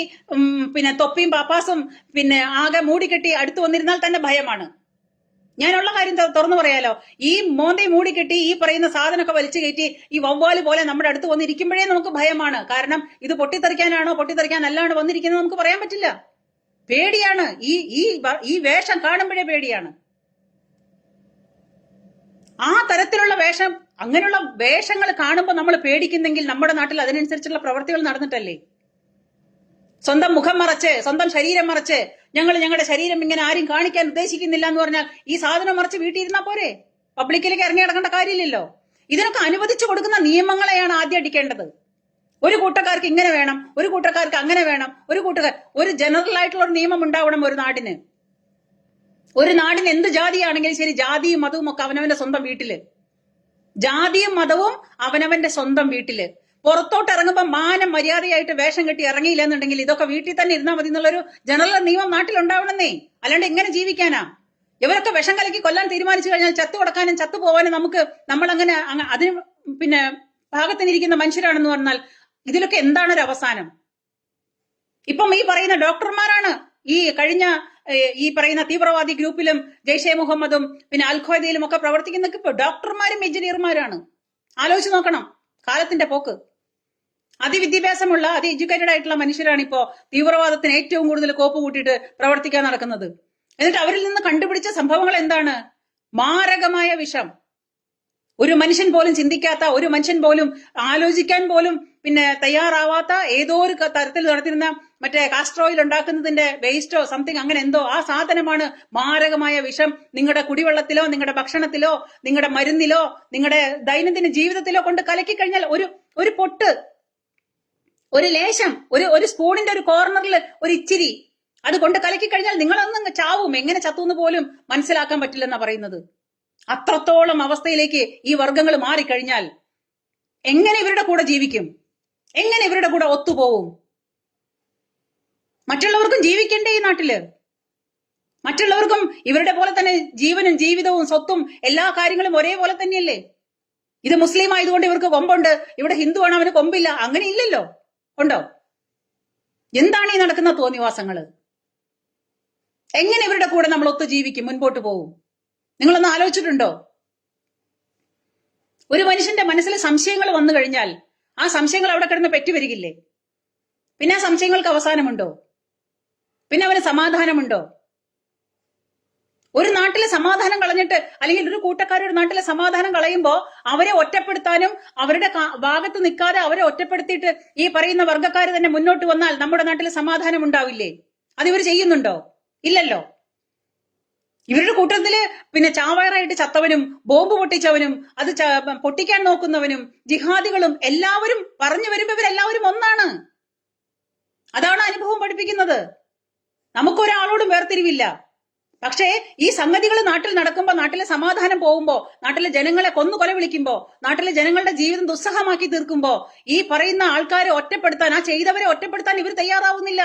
പിന്നെ തൊപ്പിയും പാപ്പാസും പിന്നെ ആകെ മൂടിക്കെട്ടി അടുത്ത് വന്നിരുന്നാൽ തന്നെ ഭയമാണ്. ഞാനുള്ള കാര്യം തുറന്നു പറയാലോ, ഈ മോന്തെ മൂടിക്കെട്ടി ഈ പറയുന്ന സാധനമൊക്കെ വലിച്ചു കയറ്റി ഈ വവ്വാല് പോലെ നമ്മുടെ അടുത്ത് വന്നിരിക്കുമ്പോഴേ നമുക്ക് ഭയമാണ്. കാരണം ഇത് പൊട്ടിത്തെറിക്കാനാണോ പൊട്ടിത്തെറിക്കാനല്ലാണോ വന്നിരിക്കുന്നത് നമുക്ക് പറയാൻ പറ്റില്ല. പേടിയാണ്. ഈ വേഷം കാണുമ്പോഴേ പേടിയാണ്. ആ തരത്തിലുള്ള വേഷം, അങ്ങനെയുള്ള വേഷങ്ങൾ കാണുമ്പോൾ നമ്മൾ പേടിക്കുന്നെങ്കിൽ നമ്മുടെ നാട്ടിൽ അതിനനുസരിച്ചുള്ള പ്രവൃത്തികൾ നടന്നിട്ടല്ലേ? സ്വന്തം മുഖം മറച്ച്, സ്വന്തം ശരീരം മറച്ച്, ഞങ്ങളുടെ ശരീരം ഇങ്ങനെ ആരും കാണിക്കാൻ ഉദ്ദേശിക്കുന്നില്ല എന്ന് പറഞ്ഞാൽ ഈ സാധനം മറച്ച് വീട്ടിൽ ഇരുന്നാ പോരെ? പബ്ലിക്കിലേക്ക് ഇറങ്ങി നടക്കേണ്ട കാര്യമില്ലല്ലോ. ഇതിനൊക്കെ അനുവദിച്ചു കൊടുക്കുന്ന നിയമങ്ങളെയാണ് ആദ്യം അടിക്കേണ്ടത്. ഒരു കൂട്ടക്കാർക്ക് ഇങ്ങനെ വേണം, ഒരു കൂട്ടക്കാർക്ക് അങ്ങനെ വേണം, ഒരു ജനറൽ ആയിട്ടുള്ള ഒരു നിയമം ഉണ്ടാവണം ഒരു നാടിന്. ഒരു നാടിന് എന്ത് ജാതിയാണെങ്കിലും ശരി, ജാതിയും മതവും ഒക്കെ അവനവന്റെ സ്വന്തം വീട്ടില്. ജാതിയും മതവും അവനവന്റെ സ്വന്തം വീട്ടില്. പുറത്തോട്ട് ഇറങ്ങുമ്പോൾ മാനം മര്യാദയായിട്ട് വേഷം കെട്ടി ഇറങ്ങിയില്ല എന്നുണ്ടെങ്കിൽ ഇതൊക്കെ വീട്ടിൽ തന്നെ ഇരുന്നാൽ മതി എന്നുള്ളൊരു ജനറൽ നിയമം നാട്ടിലുണ്ടാവണമെന്നേ. അല്ലാണ്ട് എങ്ങനെ ജീവിക്കാനാ? ഇവരൊക്കെ വിഷം കലക്കി കൊല്ലാൻ തീരുമാനിച്ചു കഴിഞ്ഞാൽ ചത്തു കൊടുക്കാനും ചത്തു പോകാനും നമ്മളങ്ങനെ അതിന് പിന്നെ ഭാഗത്തിനിരിക്കുന്ന മനുഷ്യരാണെന്ന് പറഞ്ഞാൽ ഇതിലൊക്കെ എന്താണ് ഒരു അവസാനം? ഇപ്പം ഈ പറയുന്ന ഡോക്ടർമാരാണ് ഈ കഴിഞ്ഞ ഈ പറയുന്ന തീവ്രവാദി ഗ്രൂപ്പിലും ജയ്ഷെ മുഹമ്മദും പിന്നെ അൽ ഖ്വയ്ദയിലും ഒക്കെ പ്രവർത്തിക്കുന്ന ഇപ്പൊ ഡോക്ടർമാരും എഞ്ചിനീയർമാരാണ്. ആലോചിച്ച് നോക്കണം കാലത്തിന്റെ പോക്ക്. അതിവിദ്യാഭ്യാസമുള്ള എഡ്യൂക്കേറ്റഡ് ആയിട്ടുള്ള മനുഷ്യരാണ് ഇപ്പോ തീവ്രവാദത്തിന് ഏറ്റവും കൂടുതൽ കോപ്പ് കൂട്ടിയിട്ട് പ്രവർത്തിക്കാൻ നടക്കുന്നത്. എന്നിട്ട് അവരിൽ നിന്ന് കണ്ടുപിടിച്ച സംഭവങ്ങൾ എന്താണ്? മാരകമായ വിഷം. ഒരു മനുഷ്യൻ പോലും ചിന്തിക്കാത്ത, ഒരു മനുഷ്യൻ പോലും ആലോചിക്കാൻ പോലും പിന്നെ തയ്യാറാവാത്ത ഏതോ ഒരു തരത്തിൽ നടത്തിരുന്ന മറ്റേ കാസ്ട്രോയിൽ ഉണ്ടാക്കുന്നതിന്റെ വേസ്റ്റോ സംതിങ് അങ്ങനെ എന്തോ ആ സാധനമാണ് മാരകമായ വിഷം നിങ്ങളുടെ കുടിവെള്ളത്തിലോ നിങ്ങളുടെ ഭക്ഷണത്തിലോ നിങ്ങളുടെ മരുന്നിലോ നിങ്ങളുടെ ദൈനംദിന ജീവിതത്തിലോ കൊണ്ട് കലക്കി കഴിഞ്ഞാൽ ഒരു പൊട്ട്, ഒരു ലേശം, ഒരു സ്പൂണിന്റെ ഒരു കോർണറിൽ ഒരു ഇച്ചിരി അത് കൊണ്ട് കലക്കി കഴിഞ്ഞാൽ നിങ്ങളൊന്നും ചാവും. എങ്ങനെ ചത്തുന്ന് പോലും മനസ്സിലാക്കാൻ പറ്റില്ലെന്നാ പറയുന്നത്. അത്രത്തോളം അവസ്ഥയിലേക്ക് ഈ വർഗങ്ങൾ മാറിക്കഴിഞ്ഞാൽ എങ്ങനെ ഇവരുടെ കൂടെ ജീവിക്കും? എങ്ങനെ ഇവരുടെ കൂടെ ഒത്തുപോകും? മറ്റുള്ളവർക്കും ജീവിക്കണ്ടേ ഈ നാട്ടില്? മറ്റുള്ളവർക്കും ഇവരുടെ പോലെ തന്നെ ജീവനും ജീവിതവും സ്വത്തും എല്ലാ കാര്യങ്ങളും ഒരേപോലെ തന്നെയല്ലേ? ഇത് മുസ്ലിം ആയതുകൊണ്ട് ഇവർക്ക് കൊമ്പുണ്ട്, ഇവിടെ ഹിന്ദു ആണ് അവന് കൊമ്പില്ല, അങ്ങനെ ഇല്ലല്ലോ. ഉണ്ടോ? എന്താണ് ഈ നടക്കുന്ന തോന്നിവാസങ്ങള്? എങ്ങനെ ഇവരുടെ കൂടെ നമ്മൾ ഒത്തു ജീവിക്കും, മുൻപോട്ട് പോകും? നിങ്ങളൊന്ന് ആലോചിച്ചിട്ടുണ്ടോ? ഒരു മനുഷ്യന്റെ മനസ്സിൽ സംശയങ്ങൾ വന്നു കഴിഞ്ഞാൽ ആ സംശയങ്ങൾ അവിടെ കിടന്ന് പെറ്റുവരികില്ലേ? പിന്നെ ആ സംശയങ്ങൾക്ക് അവസാനമുണ്ടോ? പിന്നെ അവന് സമാധാനമുണ്ടോ? ഒരു നാട്ടിലെ സമാധാനം കളഞ്ഞിട്ട്, അല്ലെങ്കിൽ ഒരു കൂട്ടക്കാർ ഒരു നാട്ടിലെ സമാധാനം കളയുമ്പോ അവരെ ഒറ്റപ്പെടുത്താനും അവരുടെ ഭാഗത്ത് നിൽക്കാതെ അവരെ ഒറ്റപ്പെടുത്തിയിട്ട് ഈ പറയുന്ന വർഗ്ഗക്കാർ തന്നെ മുന്നോട്ട് വന്നാൽ നമ്മുടെ നാട്ടിൽ സമാധാനം ഉണ്ടാവില്ലേ? അതിവർ ചെയ്യുന്നുണ്ടോ? ഇല്ലല്ലോ. ഇവരുടെ കൂട്ടത്തില് പിന്നെ ചാവയറായിട്ട് ചത്തവനും ബോംബ് പൊട്ടിച്ചവനും അത് പൊട്ടിക്കാൻ നോക്കുന്നവനും ജിഹാദികളും എല്ലാവരും പറഞ്ഞു വരുമ്പോ ഇവരെല്ലാവരും ഒന്നാണ്. അതാണ് അനുഭവം പഠിപ്പിക്കുന്നത്. നമുക്കൊരാളോടും വേർതിരിവില്ല. പക്ഷേ ഈ സംഗതികൾ നാട്ടിൽ നടക്കുമ്പോ, നാട്ടിലെ സമാധാനം പോകുമ്പോ, നാട്ടിലെ ജനങ്ങളെ കൊല വിളിക്കുമ്പോ, നാട്ടിലെ ജനങ്ങളുടെ ജീവിതം ദുസ്സഹമാക്കി തീർക്കുമ്പോ ഈ പറയുന്ന ആൾക്കാരെ ഒറ്റപ്പെടുത്താൻ, ആ ചെയ്തവരെ ഒറ്റപ്പെടുത്താൻ ഇവർ തയ്യാറാവുന്നില്ല.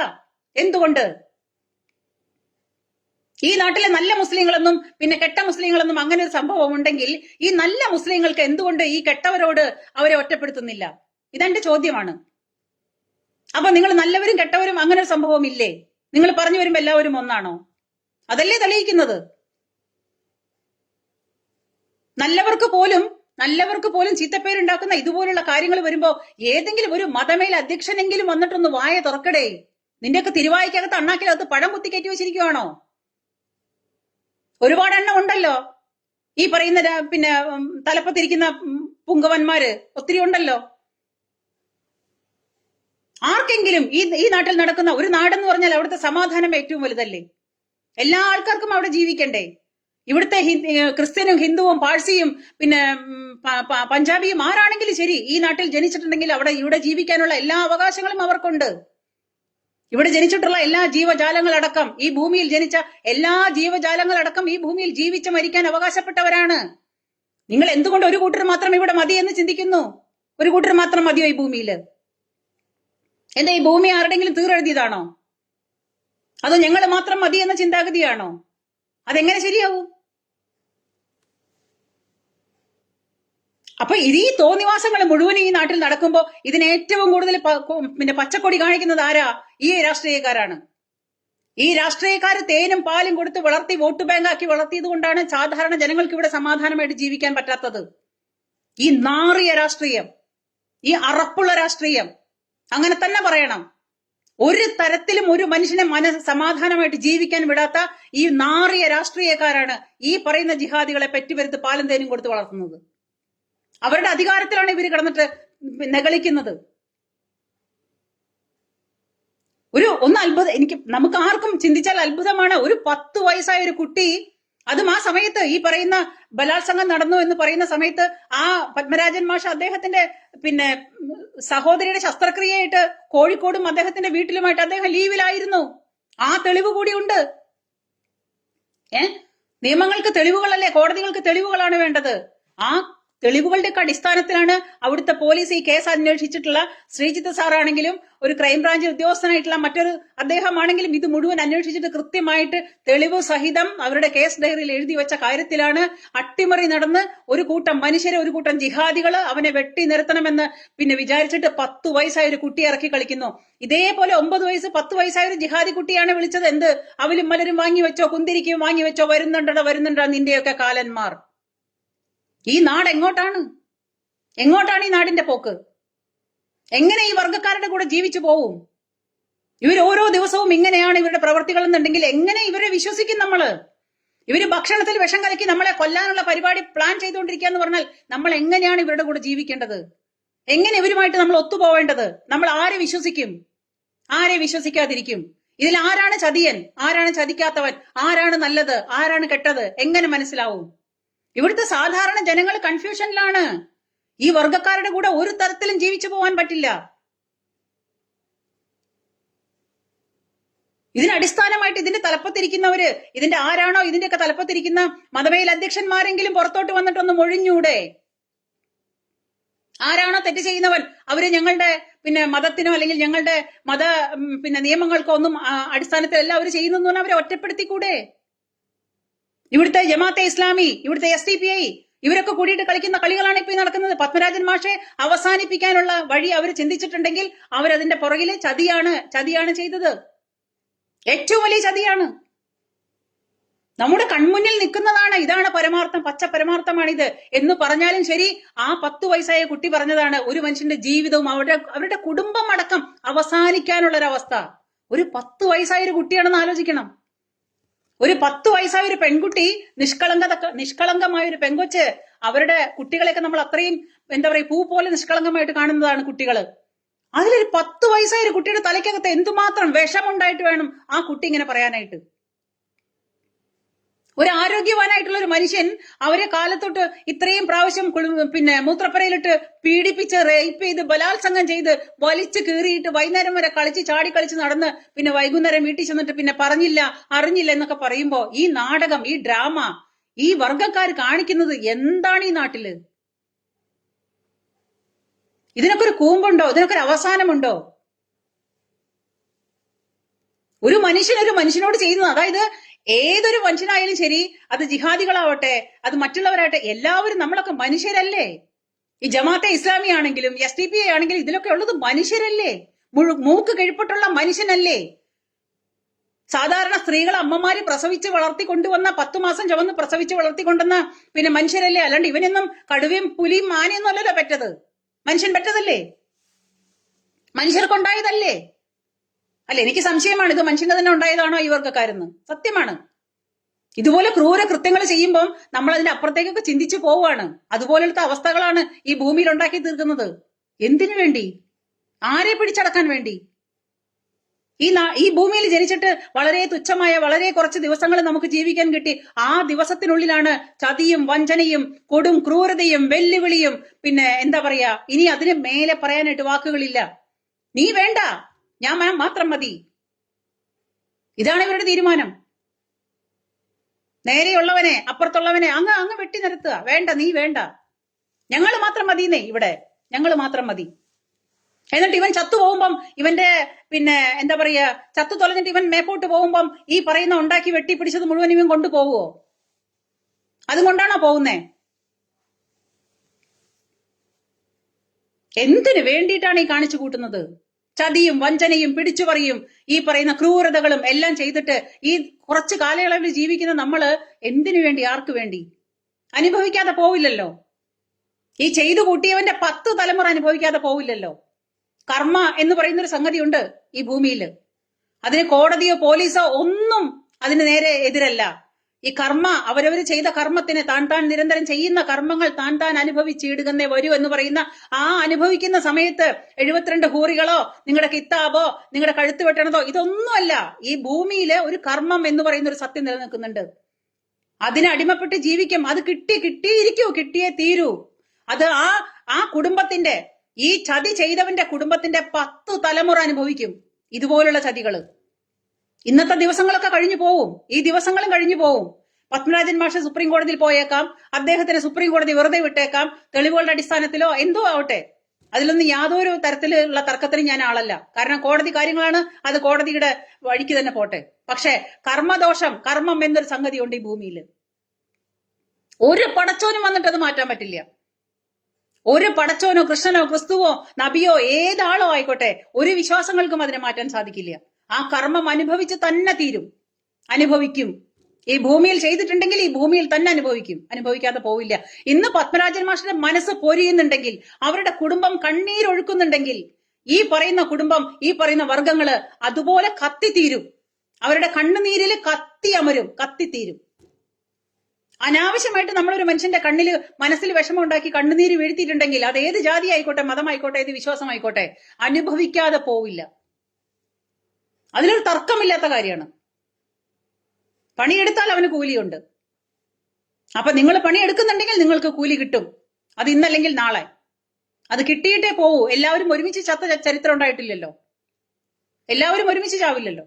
എന്തുകൊണ്ട്? ഈ നാട്ടിലെ നല്ല മുസ്ലിങ്ങളെന്നും പിന്നെ കെട്ട മുസ്ലിങ്ങളെന്നും അങ്ങനെ ഒരു സംഭവം ഉണ്ടെങ്കിൽ ഈ നല്ല മുസ്ലിങ്ങൾക്ക് എന്തുകൊണ്ട് ഈ കെട്ടവരോട് അവരെ ഒറ്റപ്പെടുത്തുന്നില്ല? ഇതെന്റെ ചോദ്യമാണ്. അപ്പൊ നിങ്ങൾ നല്ലവരും കെട്ടവരും അങ്ങനെ ഒരു സംഭവം ഇല്ലേ? നിങ്ങൾ പറഞ്ഞു വരുമ്പോ എല്ലാവരും ഒന്നാണോ? അതല്ലേ തെളിയിക്കുന്നത്. നല്ലവർക്ക് പോലും ചീത്തപ്പേരുണ്ടാക്കുന്ന ഇതുപോലുള്ള കാര്യങ്ങൾ വരുമ്പോ ഏതെങ്കിലും ഒരു മതമേൽ അധ്യക്ഷനെങ്കിലും വന്നിട്ടൊന്ന് വായ തുറക്കടേ. നിന്റെയൊക്കെ തിരുവായിക്കകത്ത് അണ്ണാക്കിലകത്ത് പഴം കുത്തിക്കയറ്റി വെച്ചിരിക്കുവാണോ? ഒരുപാട് എണ്ണം ഉണ്ടല്ലോ ഈ പറയുന്ന പിന്നെ തലപ്പത്തിരിക്കുന്ന പുങ്കവന്മാര് ഒത്തിരി ഉണ്ടല്ലോ. ആർക്കെങ്കിലും ഈ നാട്ടിൽ നടക്കുന്ന ഒരു നാടെന്ന് പറഞ്ഞാൽ അവിടുത്തെ സമാധാനം ഏറ്റവും വലുതല്ലേ? എല്ലാ ആൾക്കാർക്കും അവിടെ ജീവിക്കണ്ടേ? ഇവിടുത്തെ ക്രിസ്ത്യനും ഹിന്ദുവും പാഴ്സിയും പിന്നെ പഞ്ചാബിയും ആരാണെങ്കിലും ശരി, ഈ നാട്ടിൽ ജനിച്ചിട്ടുണ്ടെങ്കിൽ ഇവിടെ ജീവിക്കാനുള്ള എല്ലാ അവകാശങ്ങളും അവർക്കുണ്ട്. ഇവിടെ ജനിച്ചിട്ടുള്ള എല്ലാ ജീവജാലങ്ങളടക്കം, ഈ ഭൂമിയിൽ ജനിച്ച എല്ലാ ജീവജാലങ്ങളടക്കം ഈ ഭൂമിയിൽ ജീവിച്ച് മരിക്കാൻ അവകാശപ്പെട്ടവരാണ്. നിങ്ങൾ എന്തുകൊണ്ട് ഒരു കൂട്ടർ മാത്രം ഇവിടെ മതി എന്ന് ചിന്തിക്കുന്നു? ഒരു കൂട്ടർ മാത്രം മതിയോ ഈ ഭൂമിയിൽ? എന്താ ഈ ഭൂമി ആരുടെങ്കിലും തീരെഴുതിയതാണോ? അതോ ഞങ്ങൾ മാത്രം മതി എന്ന ചിന്താഗതിയാണോ? അതെങ്ങനെ ശരിയാവും? അപ്പൊ ഈ തോന്നിവാസങ്ങൾ മുഴുവൻ ഈ നാട്ടിൽ നടക്കുമ്പോ ഇതിന് ഏറ്റവും കൂടുതൽ പിന്നെ പച്ചക്കൊടി കാണിക്കുന്നത് ആരാ? ഈ രാഷ്ട്രീയക്കാരാണ്. ഈ രാഷ്ട്രീയക്കാര് തേനും പാലും കൊടുത്ത് വളർത്തി വോട്ട് ബാങ്കാക്കി വളർത്തിയത് കൊണ്ടാണ് സാധാരണ ജനങ്ങൾക്ക് ഇവിടെ സമാധാനമായിട്ട് ജീവിക്കാൻ പറ്റാത്തത്. ഈ നാറിയ രാഷ്ട്രീയം, ഈ അറപ്പുള്ള രാഷ്ട്രീയം, അങ്ങനെ തന്നെ പറയണം. ഒരു തരത്തിലും ഒരു മനുഷ്യനെ സമാധാനമായിട്ട് ജീവിക്കാൻ വിടാത്ത ഈ നാറിയ രാഷ്ട്രീയക്കാരാണ് ഈ പറയുന്ന ജിഹാദികളെ പെറ്റുവരുത്ത് പാലും തേനും കൊടുത്ത് വളർത്തുന്നത്. അവരുടെ അധികാരത്തിലാണ് ഇവർ കിടന്നിട്ട് നെകളിക്കുന്നത്. ഒന്ന് അത്ഭുതം, നമുക്ക് ആർക്കും ചിന്തിച്ചാൽ അത്ഭുതമാണ്. ഒരു 10 വയസ്സായ ഒരു കുട്ടി, അതും ആ സമയത്ത് ഈ പറയുന്ന ബലാത്സംഗം നടന്നു എന്ന് പറയുന്ന സമയത്ത് ആ പത്മരാജൻ മാഷ് അദ്ദേഹത്തിന്റെ പിന്നെ സഹോദരിയുടെ ശസ്ത്രക്രിയയായിട്ട് കോഴിക്കോടും അദ്ദേഹത്തിന്റെ വീട്ടിലുമായിട്ട് അദ്ദേഹം ലീവിലായിരുന്നു. ആ തെളിവ് കൂടിയുണ്ട്. നിയമങ്ങൾക്ക് തെളിവുകളല്ലേ, കോടതികൾക്ക് തെളിവുകളാണ് വേണ്ടത്. ആ തെളിവുകളുടെയൊക്കെ അടിസ്ഥാനത്തിലാണ് അവിടുത്തെ പോലീസ് ഈ കേസ് അന്വേഷിച്ചിട്ടുള്ള. ശ്രീജിത്ത് സാറാണെങ്കിലും ഒരു ക്രൈംബ്രാഞ്ച് ഉദ്യോഗസ്ഥനായിട്ടുള്ള മറ്റൊരു അദ്ദേഹമാണെങ്കിലും ഇത് മുഴുവൻ അന്വേഷിച്ചിട്ട് കൃത്യമായിട്ട് തെളിവ് സഹിതം അവരുടെ കേസ് ഡയറിയിൽ എഴുതി വെച്ച കാര്യത്തിലാണ് അട്ടിമറി നടന്ന് ഒരു കൂട്ടം മനുഷ്യരെ, ഒരു കൂട്ടം ജിഹാദികള് അവനെ വെട്ടി നിർത്തണമെന്ന് പിന്നെ വിചാരിച്ചിട്ട് 10 വയസ്സായ ഒരു കുട്ടി ഇറക്കി കളിക്കുന്നു. ഇതേപോലെ 9 വയസ്സ് 10 വയസ്സായ ഒരു ജിഹാദി കുട്ടിയാണ് വിളിച്ചത്. എന്ത് അവലും മലരും വാങ്ങി വെച്ചോ, കുന്തിരിക്കും വാങ്ങി വെച്ചോ, വരുന്നുണ്ടാ നിന്റെയൊക്കെ കാലന്മാർ. ഈ നാട് എങ്ങോട്ടാണ് ഈ നാടിന്റെ പോക്ക്? എങ്ങനെ ഈ വർഗ്ഗക്കാരുടെ കൂടെ ജീവിച്ചു പോവും? ഇവർ ഓരോ ദിവസവും ഇങ്ങനെയാണ് ഇവരുടെ പ്രവർത്തികൾ എന്നുണ്ടെങ്കിൽ എങ്ങനെ ഇവരെ വിശ്വസിക്കും നമ്മള്? ഇവര് ഭക്ഷണത്തിൽ വിഷം കലക്കി നമ്മളെ കൊല്ലാനുള്ള പരിപാടി പ്ലാൻ ചെയ്തുകൊണ്ടിരിക്കുക എന്ന് പറഞ്ഞാൽ നമ്മൾ എങ്ങനെയാണ് ഇവരുടെ കൂടെ ജീവിക്കേണ്ടത്? എങ്ങനെ ഇവരുമായിട്ട് നമ്മൾ ഒത്തുപോവേണ്ടത്? നമ്മൾ ആരെ വിശ്വസിക്കും? ആരെ വിശ്വസിക്കാതിരിക്കും? ഇതിൽ ആരാണ് ചതിയൻ, ആരാണ് ചതിക്കാത്തവൻ, ആരാണ് നല്ലത്, ആരാണ് കെട്ടത് എങ്ങനെ മനസ്സിലാവും? ഇവിടുത്തെ സാധാരണ ജനങ്ങൾ കൺഫ്യൂഷനിലാണ്. ഈ വർഗ്ഗക്കാരുടെ കൂടെ ഒരു തരത്തിലും ജീവിച്ചു പോകാൻ പറ്റില്ല. ഇതിനടിസ്ഥാനമായിട്ട് ഇതിന്റെ തലപ്പത്തിരിക്കുന്നവര്, ഇതിന്റെ ആരാണോ ഇതിന്റെയൊക്കെ തലപ്പത്തിരിക്കുന്ന മതമേൽ അധ്യക്ഷന്മാരെങ്കിലും പുറത്തോട്ട് വന്നിട്ടൊന്ന് മൊഴിഞ്ഞൂടെ? ആരാണോ തെറ്റ് ചെയ്യുന്നവൻ അവര് ഞങ്ങളുടെ മതത്തിനോ അല്ലെങ്കിൽ ഞങ്ങളുടെ മത നിയമങ്ങൾക്കോ ഒന്നും അടിസ്ഥാനത്തിലല്ല അവർ ചെയ്യുന്നു പറഞ്ഞാൽ അവരെ ഒറ്റപ്പെടുത്തിക്കൂടെ? ഇവിടുത്തെ ജമാഅത്തെ ഇസ്ലാമി, ഇവിടുത്തെ SDPI ഇവരൊക്കെ കൂടിയിട്ട് കളിക്കുന്ന കളികളാണ് ഇപ്പൊ നടക്കുന്നത്. പത്മരാജൻ മാഷെ അവസാനിപ്പിക്കാനുള്ള വഴി അവർ ചിന്തിച്ചിട്ടുണ്ടെങ്കിൽ അവരതിന്റെ പുറകിലെ ചതിയാണ് ചെയ്തത്. ഏറ്റവും വലിയ ചതിയാണ്. നമ്മുടെ കൺമുന്നിൽ നിൽക്കുന്നതാണ്. ഇതാണ് പരമാർത്ഥം, പച്ച പരമാർത്ഥമാണിത് എന്ന് പറഞ്ഞാലും ശരി, ആ 10 വയസ്സായ കുട്ടി പറഞ്ഞതാണ് ഒരു മനുഷ്യന്റെ ജീവിതവും അവരുടെ കുടുംബം അടക്കം അവസാനിക്കാനുള്ളൊരവസ്ഥ. ഒരു 10 വയസ്സായ ഒരു കുട്ടിയാണെന്ന് ആലോചിക്കണം. ഒരു 10 വയസ്സായ ഒരു പെൺകുട്ടി, നിഷ്കളങ്കമായ ഒരു പെൺകൊച്ച്, അവരുടെ കുട്ടികളെയൊക്കെ നമ്മൾ അത്രയും പൂ പോലെ നിഷ്കളങ്കമായിട്ട് കാണുന്നതാണ് കുട്ടികള്. അതിലൊരു 10 വയസ്സായ ഒരു കുട്ടിയുടെ തലയ്ക്കകത്ത് എന്തുമാത്രം വിഷമുണ്ടായിട്ട് വേണം ആ കുട്ടി ഇങ്ങനെ പറയാനായിട്ട്? ഒരു ആരോഗ്യവാനായിട്ടുള്ള ഒരു മനുഷ്യൻ അവരെ കാലത്തൊട്ട് ഇത്രയും പ്രാവശ്യം മൂത്രപ്പുരയിലിട്ട് പീഡിപ്പിച്ച് റേപ്പ് ചെയ്ത് ബലാത്സംഗം ചെയ്ത് വലിച്ചു കീറിയിട്ട് വൈകുന്നേരം വരെ ചാടി കളിച്ച് നടന്ന് വൈകുന്നേരം വീട്ടിൽ ചെന്നിട്ട് അറിഞ്ഞില്ല എന്നൊക്കെ പറയുമ്പോ ഈ നാടകം, ഈ ഡ്രാമ, ഈ വർഗ്ഗക്കാർ കാണിക്കുന്നത് എന്താണ് ഈ നാട്ടില്? ഇതിനൊക്കെ ഒരു കൂമ്പുണ്ടോ? ഇതിനൊക്കെ ഒരു അവസാനമുണ്ടോ? ഒരു മനുഷ്യനോട് ചെയ്യുന്നത്, അതായത് ഏതൊരു മനുഷ്യനായാലും ശരി, അത് ജിഹാദികളാവട്ടെ, അത് മറ്റുള്ളവരാവട്ടെ, എല്ലാവരും നമ്മളൊക്കെ മനുഷ്യരല്ലേ? ഈ ജമാഅത്തെ ഇസ്ലാമി ആണെങ്കിലും SDPI ആണെങ്കിലും ഇതിലൊക്കെ ഉള്ളത് മനുഷ്യരല്ലേ? മൂക്ക് കിഴിപ്പിട്ടുള്ള മനുഷ്യനല്ലേ? സാധാരണ സ്ത്രീകൾ, അമ്മമാര് പ്രസവിച്ച് വളർത്തി കൊണ്ടുവന്ന 10 മാസം ചുവന്ന് പ്രസവിച്ച് വളർത്തിക്കൊണ്ടുവന്ന മനുഷ്യരല്ലേ? അല്ലാണ്ട് ഇവനൊന്നും കടുവയും പുലിയും ആനയൊന്നും അല്ലല്ലോ പെറ്റത്. മനുഷ്യൻ പെറ്റതല്ലേ? മനുഷ്യർക്കുണ്ടായതല്ലേ? അല്ല, എനിക്ക് സംശയമാണ് ഇത് മനുഷ്യന്റെ തന്നെ ഉണ്ടായതാണോ ഈ വർഗ്ഗക്കാരെന്ന്. സത്യമാണ്. ഇതുപോലെ ക്രൂര കൃത്യങ്ങൾ ചെയ്യുമ്പോൾ നമ്മൾ അതിന്റെ അപ്പുറത്തേക്കൊക്കെ ചിന്തിച്ചു പോവുകയാണ്. അതുപോലത്തെ അവസ്ഥകളാണ് ഈ ഭൂമിയിൽ ഉണ്ടാക്കി തീർക്കുന്നത്. എന്തിനു വേണ്ടി? ആരെ പിടിച്ചടക്കാൻ വേണ്ടി? ഈ ഭൂമിയിൽ ജനിച്ചിട്ട് വളരെ തുച്ഛമായ വളരെ കുറച്ച് ദിവസങ്ങൾ നമുക്ക് ജീവിക്കാൻ കിട്ടി. ആ ദിവസത്തിനുള്ളിലാണ് ചതിയും വഞ്ചനയും കൊടും ക്രൂരതയും വെല്ലുവിളിയും ഇനി അതിന് മേലെ പറയാനായിട്ട് വാക്കുകളില്ല. നീ വേണ്ട, ഞാൻ മാത്രം മതി. ഇതാണ് ഇവരുടെ തീരുമാനം. നേരെയുള്ളവനെ അപ്പുറത്തുള്ളവനെ അങ്ങ് വെട്ടി നിരത്തുക. വേണ്ട, നീ വേണ്ട, ഞങ്ങൾ മാത്രം മതിന്നേ. ഇവിടെ ഞങ്ങൾ മാത്രം മതി. എന്നിട്ട് ഇവൻ ചത്തു പോകുമ്പം ഇവന്റെ ചത്തു തൊലഞ്ഞിട്ട് ഇവൻ മേപ്പോട്ട് പോകുമ്പം ഈ പറയുന്ന ഉണ്ടാക്കി വെട്ടി പിടിച്ചത് മുഴുവൻ ഇവൻ കൊണ്ടുപോകുവോ? അതുകൊണ്ടാണോ പോകുന്നേ? എന്തിനു വേണ്ടിയിട്ടാണ് ഈ കാണിച്ചു കൂട്ടുന്നത്? ചതിയും വഞ്ചനയും പിടിച്ചുപറിയും ഈ പറയുന്ന ക്രൂരതകളും എല്ലാം ചെയ്തിട്ട് ഈ കുറച്ച് കാലയളവിൽ ജീവിക്കുന്ന നമ്മള് എന്തിനു വേണ്ടി, ആർക്ക് വേണ്ടി? അനുഭവിക്കാതെ പോവില്ലല്ലോ. ഈ ചെയ്തു കൂട്ടിയവന്റെ 10 തലമുറ അനുഭവിക്കാതെ പോവില്ലല്ലോ. കർമ്മ എന്ന് പറയുന്നൊരു സംഗതിയുണ്ട് ഈ ഭൂമിയിൽ. അതിന് കോടതിയോ പോലീസോ ഒന്നും അതിന് നേരെ എതിരല്ല. ഈ കർമ്മ, അവരവര് ചെയ്ത കർമ്മത്തിന് താൻ നിരന്തരം ചെയ്യുന്ന കർമ്മങ്ങൾ താൻ അനുഭവിച്ചിടുകന്നേ വരൂ എന്ന് പറയുന്ന ആ അനുഭവിക്കുന്ന സമയത്ത് 72 ഹൂറികളോ നിങ്ങളുടെ കിതാബോ നിങ്ങളുടെ കഴുത്ത് വെട്ടണതോ ഇതൊന്നുമല്ല. ഈ ഭൂമിയില് ഒരു കർമ്മം എന്ന് പറയുന്ന ഒരു സത്യം നിലനിൽക്കുന്നുണ്ട്. അതിന് അടിമപ്പെട്ട് ജീവിക്കും. അത് കിട്ടിയേ തീരൂ. അത് ആ കുടുംബത്തിന്റെ, ഈ ചതി ചെയ്തവന്റെ കുടുംബത്തിന്റെ 10 തലമുറ അനുഭവിക്കും ഇതുപോലുള്ള ചതികള്. ഇന്നത്തെ ദിവസങ്ങളൊക്കെ കഴിഞ്ഞു പോവും, ഈ ദിവസങ്ങളും കഴിഞ്ഞു പോവും. പത്മരാജൻ മാഷ് സുപ്രീം കോടതിയിൽ പോയേക്കാം, അദ്ദേഹത്തിന് സുപ്രീം കോടതി വെറുതെ വിട്ടേക്കാം, തെളിവുകളുടെ അടിസ്ഥാനത്തിലോ എന്തോ ആവട്ടെ. അതിലൊന്നും യാതൊരു തരത്തിലുള്ള തർക്കത്തിനും ഞാൻ ആളല്ല. കാരണം കോടതി കാര്യങ്ങളാണ്, അത് കോടതിയുടെ വഴിക്ക് തന്നെ പോട്ടെ. പക്ഷെ കർമ്മദോഷം, കർമ്മം എന്നൊരു സംഗതി ഉണ്ട് ഈ ഭൂമിയിൽ. ഒരു പടച്ചോനും വന്നിട്ട് അത് മാറ്റാൻ പറ്റില്ല. ഒരു പടച്ചോനോ കൃഷ്ണനോ ക്രിസ്തുവോ നബിയോ ഏതാളോ ആയിക്കോട്ടെ, ഒരു വിശ്വാസങ്ങൾക്കും അതിനെ മാറ്റാൻ സാധിക്കില്ല. ആ കർമ്മം അനുഭവിച്ച് തന്നെ തീരും, അനുഭവിക്കും. ഈ ഭൂമിയിൽ ചെയ്തിട്ടുണ്ടെങ്കിൽ ഈ ഭൂമിയിൽ തന്നെ അനുഭവിക്കും, അനുഭവിക്കാതെ പോവില്ല. ഇന്ന് പത്മരാജൻ മാഷിന്റെ മനസ്സ് പൊരിയുന്നുണ്ടെങ്കിൽ, അവരുടെ കുടുംബം കണ്ണീരൊഴുക്കുന്നുണ്ടെങ്കിൽ, ഈ പറയുന്ന കുടുംബം, ഈ പറയുന്ന വർഗങ്ങള് അതുപോലെ കത്തിത്തീരും. അവരുടെ കണ്ണുനീരിൽ കത്തിയമരും, കത്തിത്തീരും. അനാവശ്യമായിട്ട് നമ്മളൊരു മനുഷ്യന്റെ കണ്ണില് മനസ്സിൽ വിഷമം ഉണ്ടാക്കി കണ്ണുനീര് വീഴ്ത്തിയിട്ടുണ്ടെങ്കിൽ, അത് ഏത് ജാതി ആയിക്കോട്ടെ, മതമായിക്കോട്ടെ, ഏത് വിശ്വാസമായിക്കോട്ടെ, അനുഭവിക്കാതെ പോവില്ല. അതിലൊരു തർക്കമില്ലാത്ത കാര്യമാണ്. പണിയെടുത്താൽ അവന് കൂലിയുണ്ട്. അപ്പൊ നിങ്ങൾ പണിയെടുക്കുന്നുണ്ടെങ്കിൽ നിങ്ങൾക്ക് കൂലി കിട്ടും. അത് ഇന്നല്ലെങ്കിൽ നാളെ അത് കിട്ടിയിട്ടേ പോവൂ. എല്ലാവരും ഒരുമിച്ച് ചത്ത ചരിത്രം ഉണ്ടായിട്ടില്ലല്ലോ, എല്ലാവരും ഒരുമിച്ച് ചാവില്ലല്ലോ.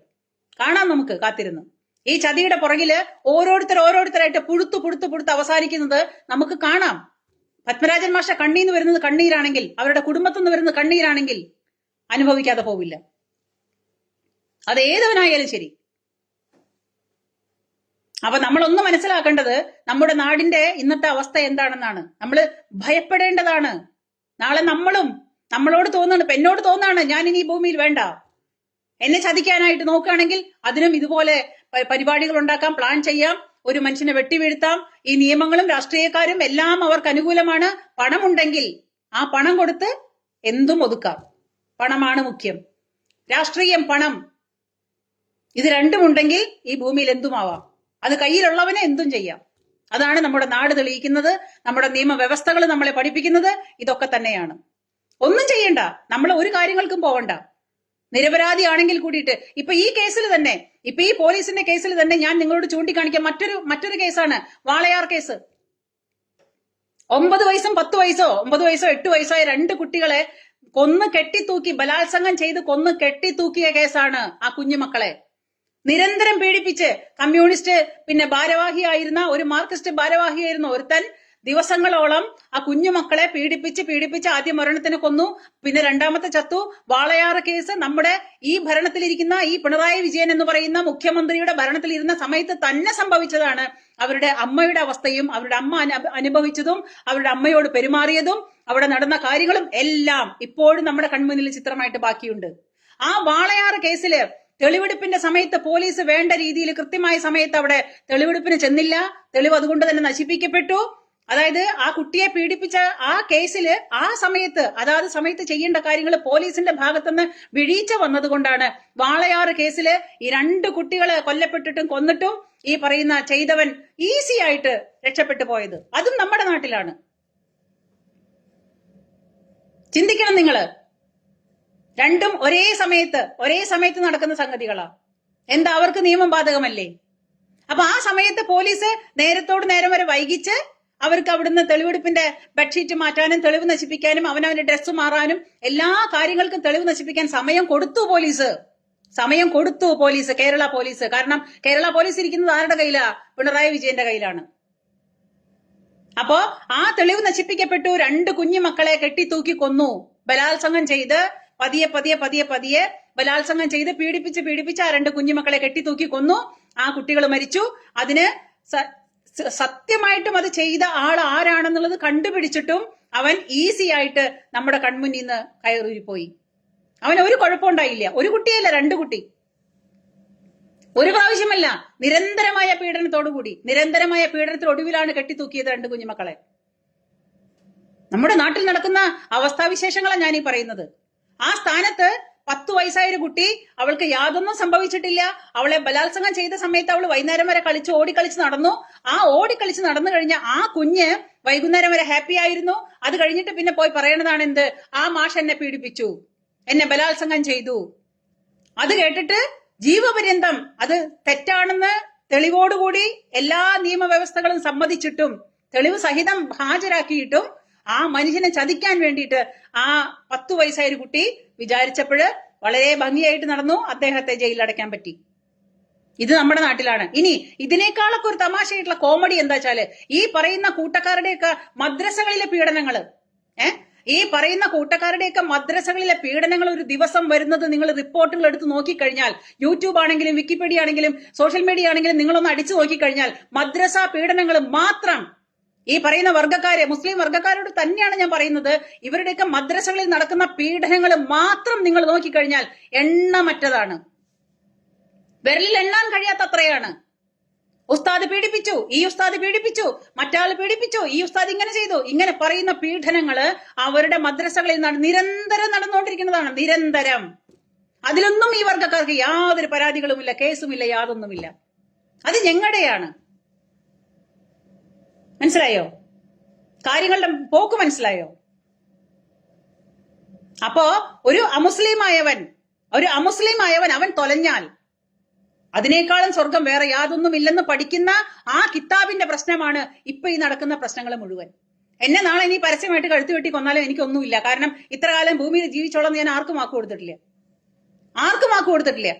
കാണാം നമുക്ക് കാത്തിരുന്ന്. ഈ ചതിയുടെ പുറകില് ഓരോരുത്തരായിട്ട് പുഴുത്ത് അവസാനിക്കുന്നത് നമുക്ക് കാണാം. പത്മരാജൻ മാഷ കണ്ണീന്ന് വരുന്നത് കണ്ണീരാണെങ്കിൽ, അവരുടെ കുടുംബത്തിൽ നിന്ന് വരുന്നത് കണ്ണീരാണെങ്കിൽ അനുഭവിക്കാതെ പോവില്ല. അത് ഏതവനായാലും ശരി. അപ്പൊ നമ്മളൊന്ന് മനസ്സിലാക്കേണ്ടത് നമ്മുടെ നാടിന്റെ ഇന്നത്തെ അവസ്ഥ എന്താണെന്നാണ്. നമ്മൾ ഭയപ്പെടേണ്ടതാണ്. നാളെ നമ്മളോട് തോന്നാണ്, ഇപ്പൊ എന്നോട് തോന്നാണ് ഞാൻ ഇനി ഈ ഭൂമിയിൽ വേണ്ട, എന്നെ ചതിക്കാനായിട്ട് നോക്കുകയാണെങ്കിൽ അതിനും ഇതുപോലെ പരിപാടികൾ ഉണ്ടാക്കാം, പ്ലാൻ ചെയ്യാം, ഒരു മനുഷ്യനെ വെട്ടിവീഴ്ത്താം. ഈ നിയമങ്ങളും രാഷ്ട്രീയക്കാരും എല്ലാം അവർക്ക് അനുകൂലമാണ്. പണമുണ്ടെങ്കിൽ ആ പണം കൊടുത്ത് എന്തും ഒതുക്കാം. പണമാണ് മുഖ്യം. രാഷ്ട്രീയം, പണം, ഇത് രണ്ടും ഉണ്ടെങ്കിൽ ഈ ഭൂമിയിൽ എന്തുമാവാം. അത് കയ്യിലുള്ളവനെ എന്തും ചെയ്യാം. അതാണ് നമ്മുടെ നാട് തെളിയിക്കുന്നത്. നമ്മുടെ നിയമവ്യവസ്ഥകൾ നമ്മളെ പഠിപ്പിക്കുന്നത് ഇതൊക്കെ തന്നെയാണ്. ഒന്നും ചെയ്യണ്ട, നമ്മൾ ഒരു കാര്യങ്ങൾക്കും പോകണ്ട. നിരപരാധിയാണെങ്കിൽ കൂടിയിട്ട് ഇപ്പൊ ഈ കേസിൽ തന്നെ, ഇപ്പൊ ഈ പോലീസിന്റെ കേസിൽ തന്നെ ഞാൻ നിങ്ങളോട് ചൂണ്ടിക്കാണിക്കാൻ മറ്റൊരു കേസാണ് വാളയാർ കേസ്. 9 വയസ്സും 10 വയസ്സോ 9 വയസ്സോ 8 വയസ്സായ 2 കുട്ടികളെ കൊന്ന് കെട്ടിത്തൂക്കി, ബലാത്സംഗം ചെയ്ത് കൊന്ന് കെട്ടിത്തൂക്കിയ കേസാണ്. ആ കുഞ്ഞുമക്കളെ നിരന്തരം പീഡിപ്പിച്ച് കമ്മ്യൂണിസ്റ്റ് ഭാരവാഹിയായിരുന്ന ഒരു മാർക്സിസ്റ്റ് ഭാരവാഹിയായിരുന്ന ഒരുത്തൻ ദിവസങ്ങളോളം ആ കുഞ്ഞുമക്കളെ പീഡിപ്പിച്ച് ആദ്യം ഒരെണ്ണത്തിനെ കൊന്നു, പിന്നെ രണ്ടാമത്തെ ചത്തു. വാളയാർ കേസ് നമ്മുടെ ഈ ഭരണത്തിലിരിക്കുന്ന ഈ പിണറായി വിജയൻ എന്ന് പറയുന്ന മുഖ്യമന്ത്രിയുടെ ഭരണത്തിലിരുന്ന സമയത്ത് തന്നെ സംഭവിച്ചതാണ്. അവരുടെ അമ്മയുടെ അവസ്ഥയും അവരുടെ അമ്മ അനുഭവിച്ചതും അവരുടെ അമ്മയോട് പെരുമാറിയതും അവിടെ നടന്ന കാര്യങ്ങളും എല്ലാം ഇപ്പോഴും നമ്മുടെ കൺമുന്നിൽ ചിത്രമായിട്ട് ബാക്കിയുണ്ട്. ആ വാളയാർ കേസില് തെളിവെടുപ്പിന്റെ സമയത്ത് പോലീസ് വേണ്ട രീതിയിൽ കൃത്യമായ സമയത്ത് അവിടെ തെളിവെടുപ്പിന് ചെന്നില്ല. തെളിവ് അതുകൊണ്ട് തന്നെ നശിപ്പിക്കപ്പെട്ടു. അതായത് ആ കുട്ടിയെ പീഡിപ്പിച്ച ആ കേസില് ആ സമയത്ത് അതാത് സമയത്ത് ചെയ്യേണ്ട കാര്യങ്ങൾ പോലീസിന്റെ ഭാഗത്തുനിന്ന് വീഴ്ച വന്നതുകൊണ്ടാണ് വാളയാർ കേസില് ഈ 2 കുട്ടികളെ കൊല്ലപ്പെട്ടിട്ടും കൊന്നിട്ടും ഈ പറയുന്ന ചെയ്തവൻ ഈസി ആയിട്ട് രക്ഷപ്പെട്ടു പോയത്. അതും നമ്മുടെ നാട്ടിലാണ്. ചിന്തിക്കണം നിങ്ങള്. രണ്ടും ഒരേ സമയത്ത് നടക്കുന്ന സംഗതികളാ. എന്താ, അവർക്ക് നിയമം ബാധകമല്ലേ? അപ്പൊ ആ സമയത്ത് പോലീസ് നേരത്തോട് നേരം വരെ വൈകിച്ച് അവർക്ക് അവിടുന്ന് തെളിവെടുപ്പിന്റെ ബെഡ്ഷീറ്റ് മാറ്റാനും തെളിവ് നശിപ്പിക്കാനും അവനവന്റെ ഡ്രസ്സ് മാറാനും എല്ലാ കാര്യങ്ങൾക്കും തെളിവ് നശിപ്പിക്കാൻ സമയം കൊടുത്തു പോലീസ്, കേരള പോലീസ്. കാരണം കേരള പോലീസ് ഇരിക്കുന്നത് ആരുടെ കയ്യിലാ? പിണറായി വിജയന്റെ കയ്യിലാണ്. അപ്പോ ആ തെളിവ് നശിപ്പിക്കപ്പെട്ടു. 2 കുഞ്ഞുമക്കളെ കെട്ടിത്തൂക്കി കൊന്നു, ബലാത്സംഗം ചെയ്ത് പതിയെ ബലാത്സംഗം ചെയ്ത് പീഡിപ്പിച്ച് ആ 2 കുഞ്ഞുമക്കളെ കെട്ടിത്തൂക്കി കൊന്നു. ആ കുട്ടികൾ മരിച്ചു. അതിന് സത്യമായിട്ടും അത് ചെയ്ത ആൾ ആരാണെന്നുള്ളത് കണ്ടുപിടിച്ചിട്ടും അവൻ ഈസി ആയിട്ട് നമ്മുടെ കൺമുന്നിൽ നിന്ന് കയറിപ്പോയി. അവൻ ഒരു കുഴപ്പമുണ്ടായില്ല. ഒരു കുട്ടിയല്ല, 2 കുട്ടി. ഒരു പ്രാവശ്യമല്ല, നിരന്തരമായ പീഡനത്തിനൊടുവിലാണ് കെട്ടിത്തൂക്കിയത് 2 കുഞ്ഞുമക്കളെ. നമ്മുടെ നാട്ടിൽ നടക്കുന്ന അവസ്ഥാവിശേഷങ്ങളാണ് ഞാനീ പറയുന്നത്. ആ സ്ഥാനത്ത് 10 വയസ്സായ ഒരു കുട്ടി, അവൾക്ക് യാതൊന്നും സംഭവിച്ചിട്ടില്ല. അവളെ ബലാത്സംഗം ചെയ്ത സമയത്ത് അവൾ വൈകുന്നേരം വരെ ഓടിക്കളിച്ച് നടന്നു. ആ ഓടിക്കളിച്ച് നടന്നു കഴിഞ്ഞ ആ കുഞ്ഞ് വൈകുന്നേരം വരെ ഹാപ്പി ആയിരുന്നു. അത് കഴിഞ്ഞിട്ട് പിന്നെ പോയി പറയണതാണ് എന്ത്? ആ മാഷ് എന്നെ പീഡിപ്പിച്ചു, എന്നെ ബലാത്സംഗം ചെയ്തു. അത് കേട്ടിട്ട് ജീവപര്യന്തം അത് തെറ്റാണെന്ന് തെളിവോടുകൂടി എല്ലാ നിയമവ്യവസ്ഥകളും സമ്മതിച്ചിട്ടും തെളിവ് സഹിതം ഹാജരാക്കിയിട്ടും ആ മനുഷ്യനെ ചതിക്കാൻ വേണ്ടിയിട്ട് ആ 10 വയസ്സായ ഒരു കുട്ടി വിചാരിച്ചപ്പോഴ് വളരെ ഭംഗിയായിട്ട് നടന്നു. അദ്ദേഹത്തെ ജയിലിൽ അടയ്ക്കാൻ പറ്റി. ഇത് നമ്മുടെ നാട്ടിലാണ്. ഇനി ഇതിനേക്കാളൊക്കെ ഒരു തമാശയായിട്ടുള്ള കോമഡി എന്താ വെച്ചാല് ഈ പറയുന്ന കൂട്ടക്കാരുടെയൊക്കെ മദ്രസകളിലെ പീഡനങ്ങള് ഈ പറയുന്ന കൂട്ടക്കാരുടെയൊക്കെ മദ്രസകളിലെ പീഡനങ്ങൾ ഒരു ദിവസം വരുന്നത് നിങ്ങൾ റിപ്പോർട്ടുകൾ എടുത്ത് നോക്കിക്കഴിഞ്ഞാൽ, യൂട്യൂബ് ആണെങ്കിലും വിക്കിപീഡിയ ആണെങ്കിലും സോഷ്യൽ മീഡിയ ആണെങ്കിലും നിങ്ങളൊന്ന് അടിച്ചു നോക്കിക്കഴിഞ്ഞാൽ മദ്രസ പീഡനങ്ങൾ മാത്രം ഈ പറയുന്ന വർഗ്ഗക്കാരെ, മുസ്ലിം വർഗ്ഗക്കാരോട് തന്നെയാണ് ഞാൻ പറയുന്നത്, ഇവരുടെയൊക്കെ മദ്രസകളിൽ നടക്കുന്ന പീഡനങ്ങൾ മാത്രം നിങ്ങൾ നോക്കിക്കഴിഞ്ഞാൽ എണ്ണമറ്റതാണ്. വിരലിൽ എണ്ണാൻ കഴിയാത്തത്രയാണ്. ഉസ്താദ് പീഡിപ്പിച്ചു, ഈ ഉസ്താദ് പീഡിപ്പിച്ചു, മറ്റാൾ പീഡിപ്പിച്ചു, ഈ ഉസ്താദ് ഇങ്ങനെ ചെയ്തു, ഇങ്ങനെ പറയുന്ന പീഡനങ്ങള് അവരുടെ മദ്രസകളിൽ നിരന്തരം നടന്നുകൊണ്ടിരിക്കുന്നതാണ്. നിരന്തരം. അതിലൊന്നും ഈ വർഗ്ഗക്കാർക്ക് യാതൊരു പരാതികളുമില്ല, കേസുമില്ല, യാതൊന്നുമില്ല. അത് ഞങ്ങളുടെയാണ്. മനസ്സിലായോ? കാര്യങ്ങളുടെ പോക്ക് മനസ്സിലായോ? അപ്പോ ഒരു അമുസ്ലിമായവൻ അവൻ തൊലഞ്ഞാൽ അതിനേക്കാളും സ്വർഗം വേറെ യാതൊന്നുമില്ലെന്ന് പഠിക്കുന്ന ആ കിതാബിന്റെ പ്രശ്നമാണ് ഇപ്പൊ ഈ നടക്കുന്ന പ്രശ്നങ്ങൾ മുഴുവൻ. എന്നെ നാളെ ഇനി പരസ്യമായിട്ട് കഴുത്ത് വെട്ടി കൊന്നാലും എനിക്കൊന്നുമില്ല. കാരണം ഇത്ര കാലം ഭൂമിയിൽ ജീവിച്ചോളാം ഞാൻ ആർക്കും വാക്ക് കൊടുത്തിട്ടില്ല.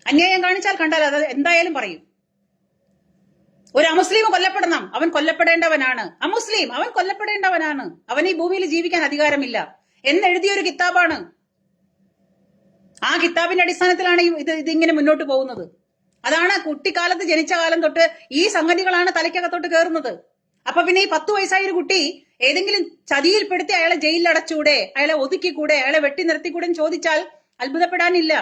അന്യായം കാണിച്ചാൽ കണ്ടാൽ അത് എന്തായാലും പറയും. ഒരു അമുസ്ലിം കൊല്ലപ്പെടണം, അവൻ കൊല്ലപ്പെടേണ്ടവനാണ്. അമുസ്ലിം അവൻ കൊല്ലപ്പെടേണ്ടവനാണ്. അവൻ ഈ ഭൂമിയിൽ ജീവിക്കാൻ അധികാരമില്ല എന്നെഴുതിയൊരു കിതാബാണ്. ആ കിതാബിന്റെ അടിസ്ഥാനത്തിലാണ് ഇതിങ്ങനെ മുന്നോട്ട് പോകുന്നത്. അതാണ് കുട്ടിക്കാലത്ത് ജനിച്ച കാലം തൊട്ട് ഈ സംഗതികളാണ് തലയ്ക്കകത്തോട്ട് കയറുന്നത്. അപ്പൊ പിന്നെ ഈ 10 വയസ്സായ ഒരു കുട്ടി ഏതെങ്കിലും ചതിയിൽപ്പെടുത്തി അയാളെ ജയിലിൽ അടച്ചുകൂടെ, അയാളെ ഒതുക്കിക്കൂടെ, അയാളെ വെട്ടി നിർത്തിക്കൂടെ ചോദിച്ചാൽ അത്ഭുതപ്പെടാനില്ല.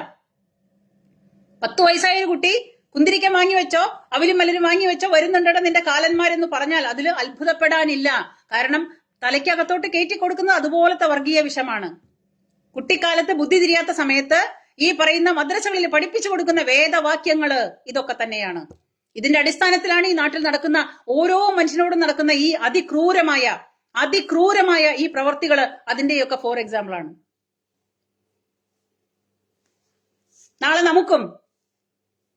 10 വയസ്സായ ഒരു കുട്ടി കുന്തിരിക്കം വാങ്ങി വെച്ചോ, അവലും മലരും വാങ്ങി വെച്ചോ, വരുന്നുണ്ടോ നിന്റെ കാലന്മാരെന്ന് പറഞ്ഞാൽ അതിൽ അത്ഭുതപ്പെടാനില്ല. കാരണം തലയ്ക്കകത്തോട്ട് കയറ്റി കൊടുക്കുന്നത് അതുപോലത്തെ വർഗീയ വിഷമാണ്. കുട്ടിക്കാലത്ത് ബുദ്ധി തിരിയാത്ത സമയത്ത് ഈ പറയുന്ന മദ്രസകളിൽ പഠിപ്പിച്ചു കൊടുക്കുന്ന വേദവാക്യങ്ങള് ഇതൊക്കെ തന്നെയാണ്. ഇതിന്റെ അടിസ്ഥാനത്തിലാണ് ഈ നാട്ടിൽ നടക്കുന്ന ഓരോ മനുഷ്യനോടും നടക്കുന്ന ഈ അതിക്രൂരമായ ഈ പ്രവർത്തികള് അതിന്റെയൊക്കെ ഫോർ എക്സാമ്പിൾ ആണ്.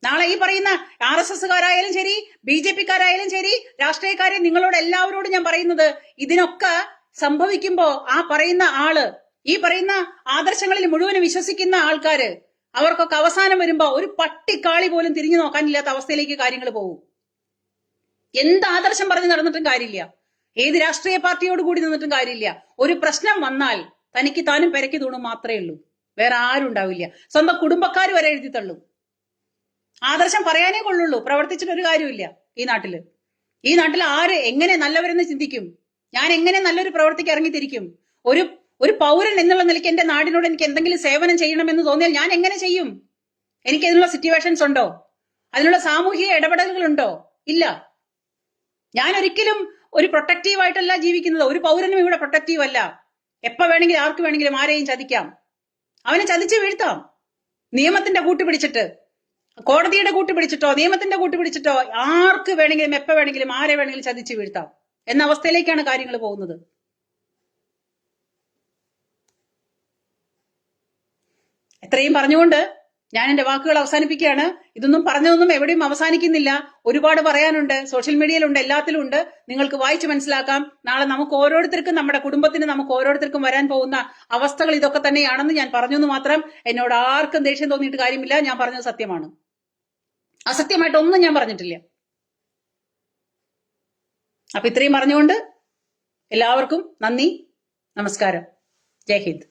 നാളെ ഈ പറയുന്ന RSSകാരായാലും ശരി, BJPക്കാരായാലും ശരി, രാഷ്ട്രീയക്കാരെ നിങ്ങളോട് എല്ലാവരോടും ഞാൻ പറയുന്നത്, ഇതിനൊക്കെ സംഭവിക്കുമ്പോ ആ പറയുന്ന ആള്, ഈ പറയുന്ന ആദർശങ്ങളിൽ മുഴുവനും വിശ്വസിക്കുന്ന ആൾക്കാര്, അവർക്കൊക്കെ അവസാനം വരുമ്പോ ഒരു പട്ടിക്കാളി പോലും തിരിഞ്ഞു നോക്കാനില്ലാത്ത അവസ്ഥയിലേക്ക് കാര്യങ്ങൾ പോകും. എന്ത് ആദർശം പറഞ്ഞ് നടന്നിട്ടും കാര്യമില്ല, ഏത് രാഷ്ട്രീയ പാർട്ടിയോട് കൂടി നിന്നിട്ടും കാര്യമില്ല. ഒരു പ്രശ്നം വന്നാൽ തനിക്ക് താനും പെരക്കി തൂണും മാത്രമേ ഉള്ളൂ, വേറെ ആരും ഉണ്ടാവില്ല. സ്വന്തം കുടുംബക്കാർ വരെ എഴുതി തള്ളും. ആദർശം പറയാനേ കൊള്ളുള്ളൂ, പ്രവർത്തിച്ചിട്ടൊരു കാര്യമില്ല. ഈ നാട്ടിൽ ആര് എങ്ങനെ നല്ലവരെന്ന് ചിന്തിക്കും? ഞാൻ എങ്ങനെ നല്ലൊരു പ്രവർത്തിക്ക് ഇറങ്ങിത്തിരിക്കും? ഒരു പൗരൻ എന്നുള്ള നിലയ്ക്ക് എന്റെ നാടിനോട് എനിക്ക് എന്തെങ്കിലും സേവനം ചെയ്യണമെന്ന് തോന്നിയാൽ ഞാൻ എങ്ങനെ ചെയ്യും? എനിക്ക് അതിനുള്ള സിറ്റുവേഷൻസ് ഉണ്ടോ? അതിനുള്ള സാമൂഹിക ഇടപെടലുകളുണ്ടോ? ഇല്ല. ഞാൻ ഒരിക്കലും ഒരു പ്രൊട്ടക്റ്റീവ് ആയിട്ടല്ല ജീവിക്കുന്നത്. ഒരു പൗരനും ഇവിടെ പ്രൊട്ടക്റ്റീവ് അല്ല. എപ്പോ വേണമെങ്കിലും ആർക്ക് വേണമെങ്കിലും ആരെയും ചതിക്കാം. അവനെ ചതിച്ച് വീഴ്ത്താം. നിയമത്തിന്റെ കൂട്ടുപിടിച്ചിട്ട്, കോടതിയുടെ കൂട്ടുപിടിച്ചിട്ടോ നിയമത്തിന്റെ കൂട്ടുപിടിച്ചിട്ടോ ആർക്ക് വേണമെങ്കിലും എപ്പോ വേണമെങ്കിലും ആരെ വേണമെങ്കിലും ചതിച്ച് വീഴ്ത്താം എന്ന അവസ്ഥയിലേക്കാണ് കാര്യങ്ങൾ പോകുന്നത്. എത്രയും പറഞ്ഞുകൊണ്ട് ഞാൻ എന്റെ വാക്കുകൾ അവസാനിപ്പിക്കുകയാണ്. ഇതൊന്നും പറഞ്ഞതൊന്നും എവിടെയും അവസാനിക്കുന്നില്ല. ഒരുപാട് പറയാനുണ്ട്, സോഷ്യൽ മീഡിയയിലുണ്ട്, എല്ലാത്തിലും ഉണ്ട്. നിങ്ങൾക്ക് വായിച്ച് മനസ്സിലാക്കാം. നാളെ നമുക്ക് ഓരോരുത്തർക്കും, നമ്മുടെ കുടുംബത്തിന് നമുക്ക് ഓരോരുത്തർക്കും വരാൻ പോകുന്ന അവസ്ഥകൾ ഇതൊക്കെ തന്നെയാണെന്ന് ഞാൻ പറഞ്ഞു എന്ന് മാത്രം. എന്നോട് ആർക്കും ദേഷ്യം തോന്നിയിട്ട് കാര്യമില്ല. ഞാൻ പറഞ്ഞത് സത്യമാണ്. അസത്യമായിട്ടൊന്നും ഞാൻ പറഞ്ഞിട്ടില്ല. അപ്പൊ ഇത്രയും പറഞ്ഞുകൊണ്ട് എല്ലാവർക്കും നന്ദി, നമസ്കാരം, ജയ് ഹിന്ദ്.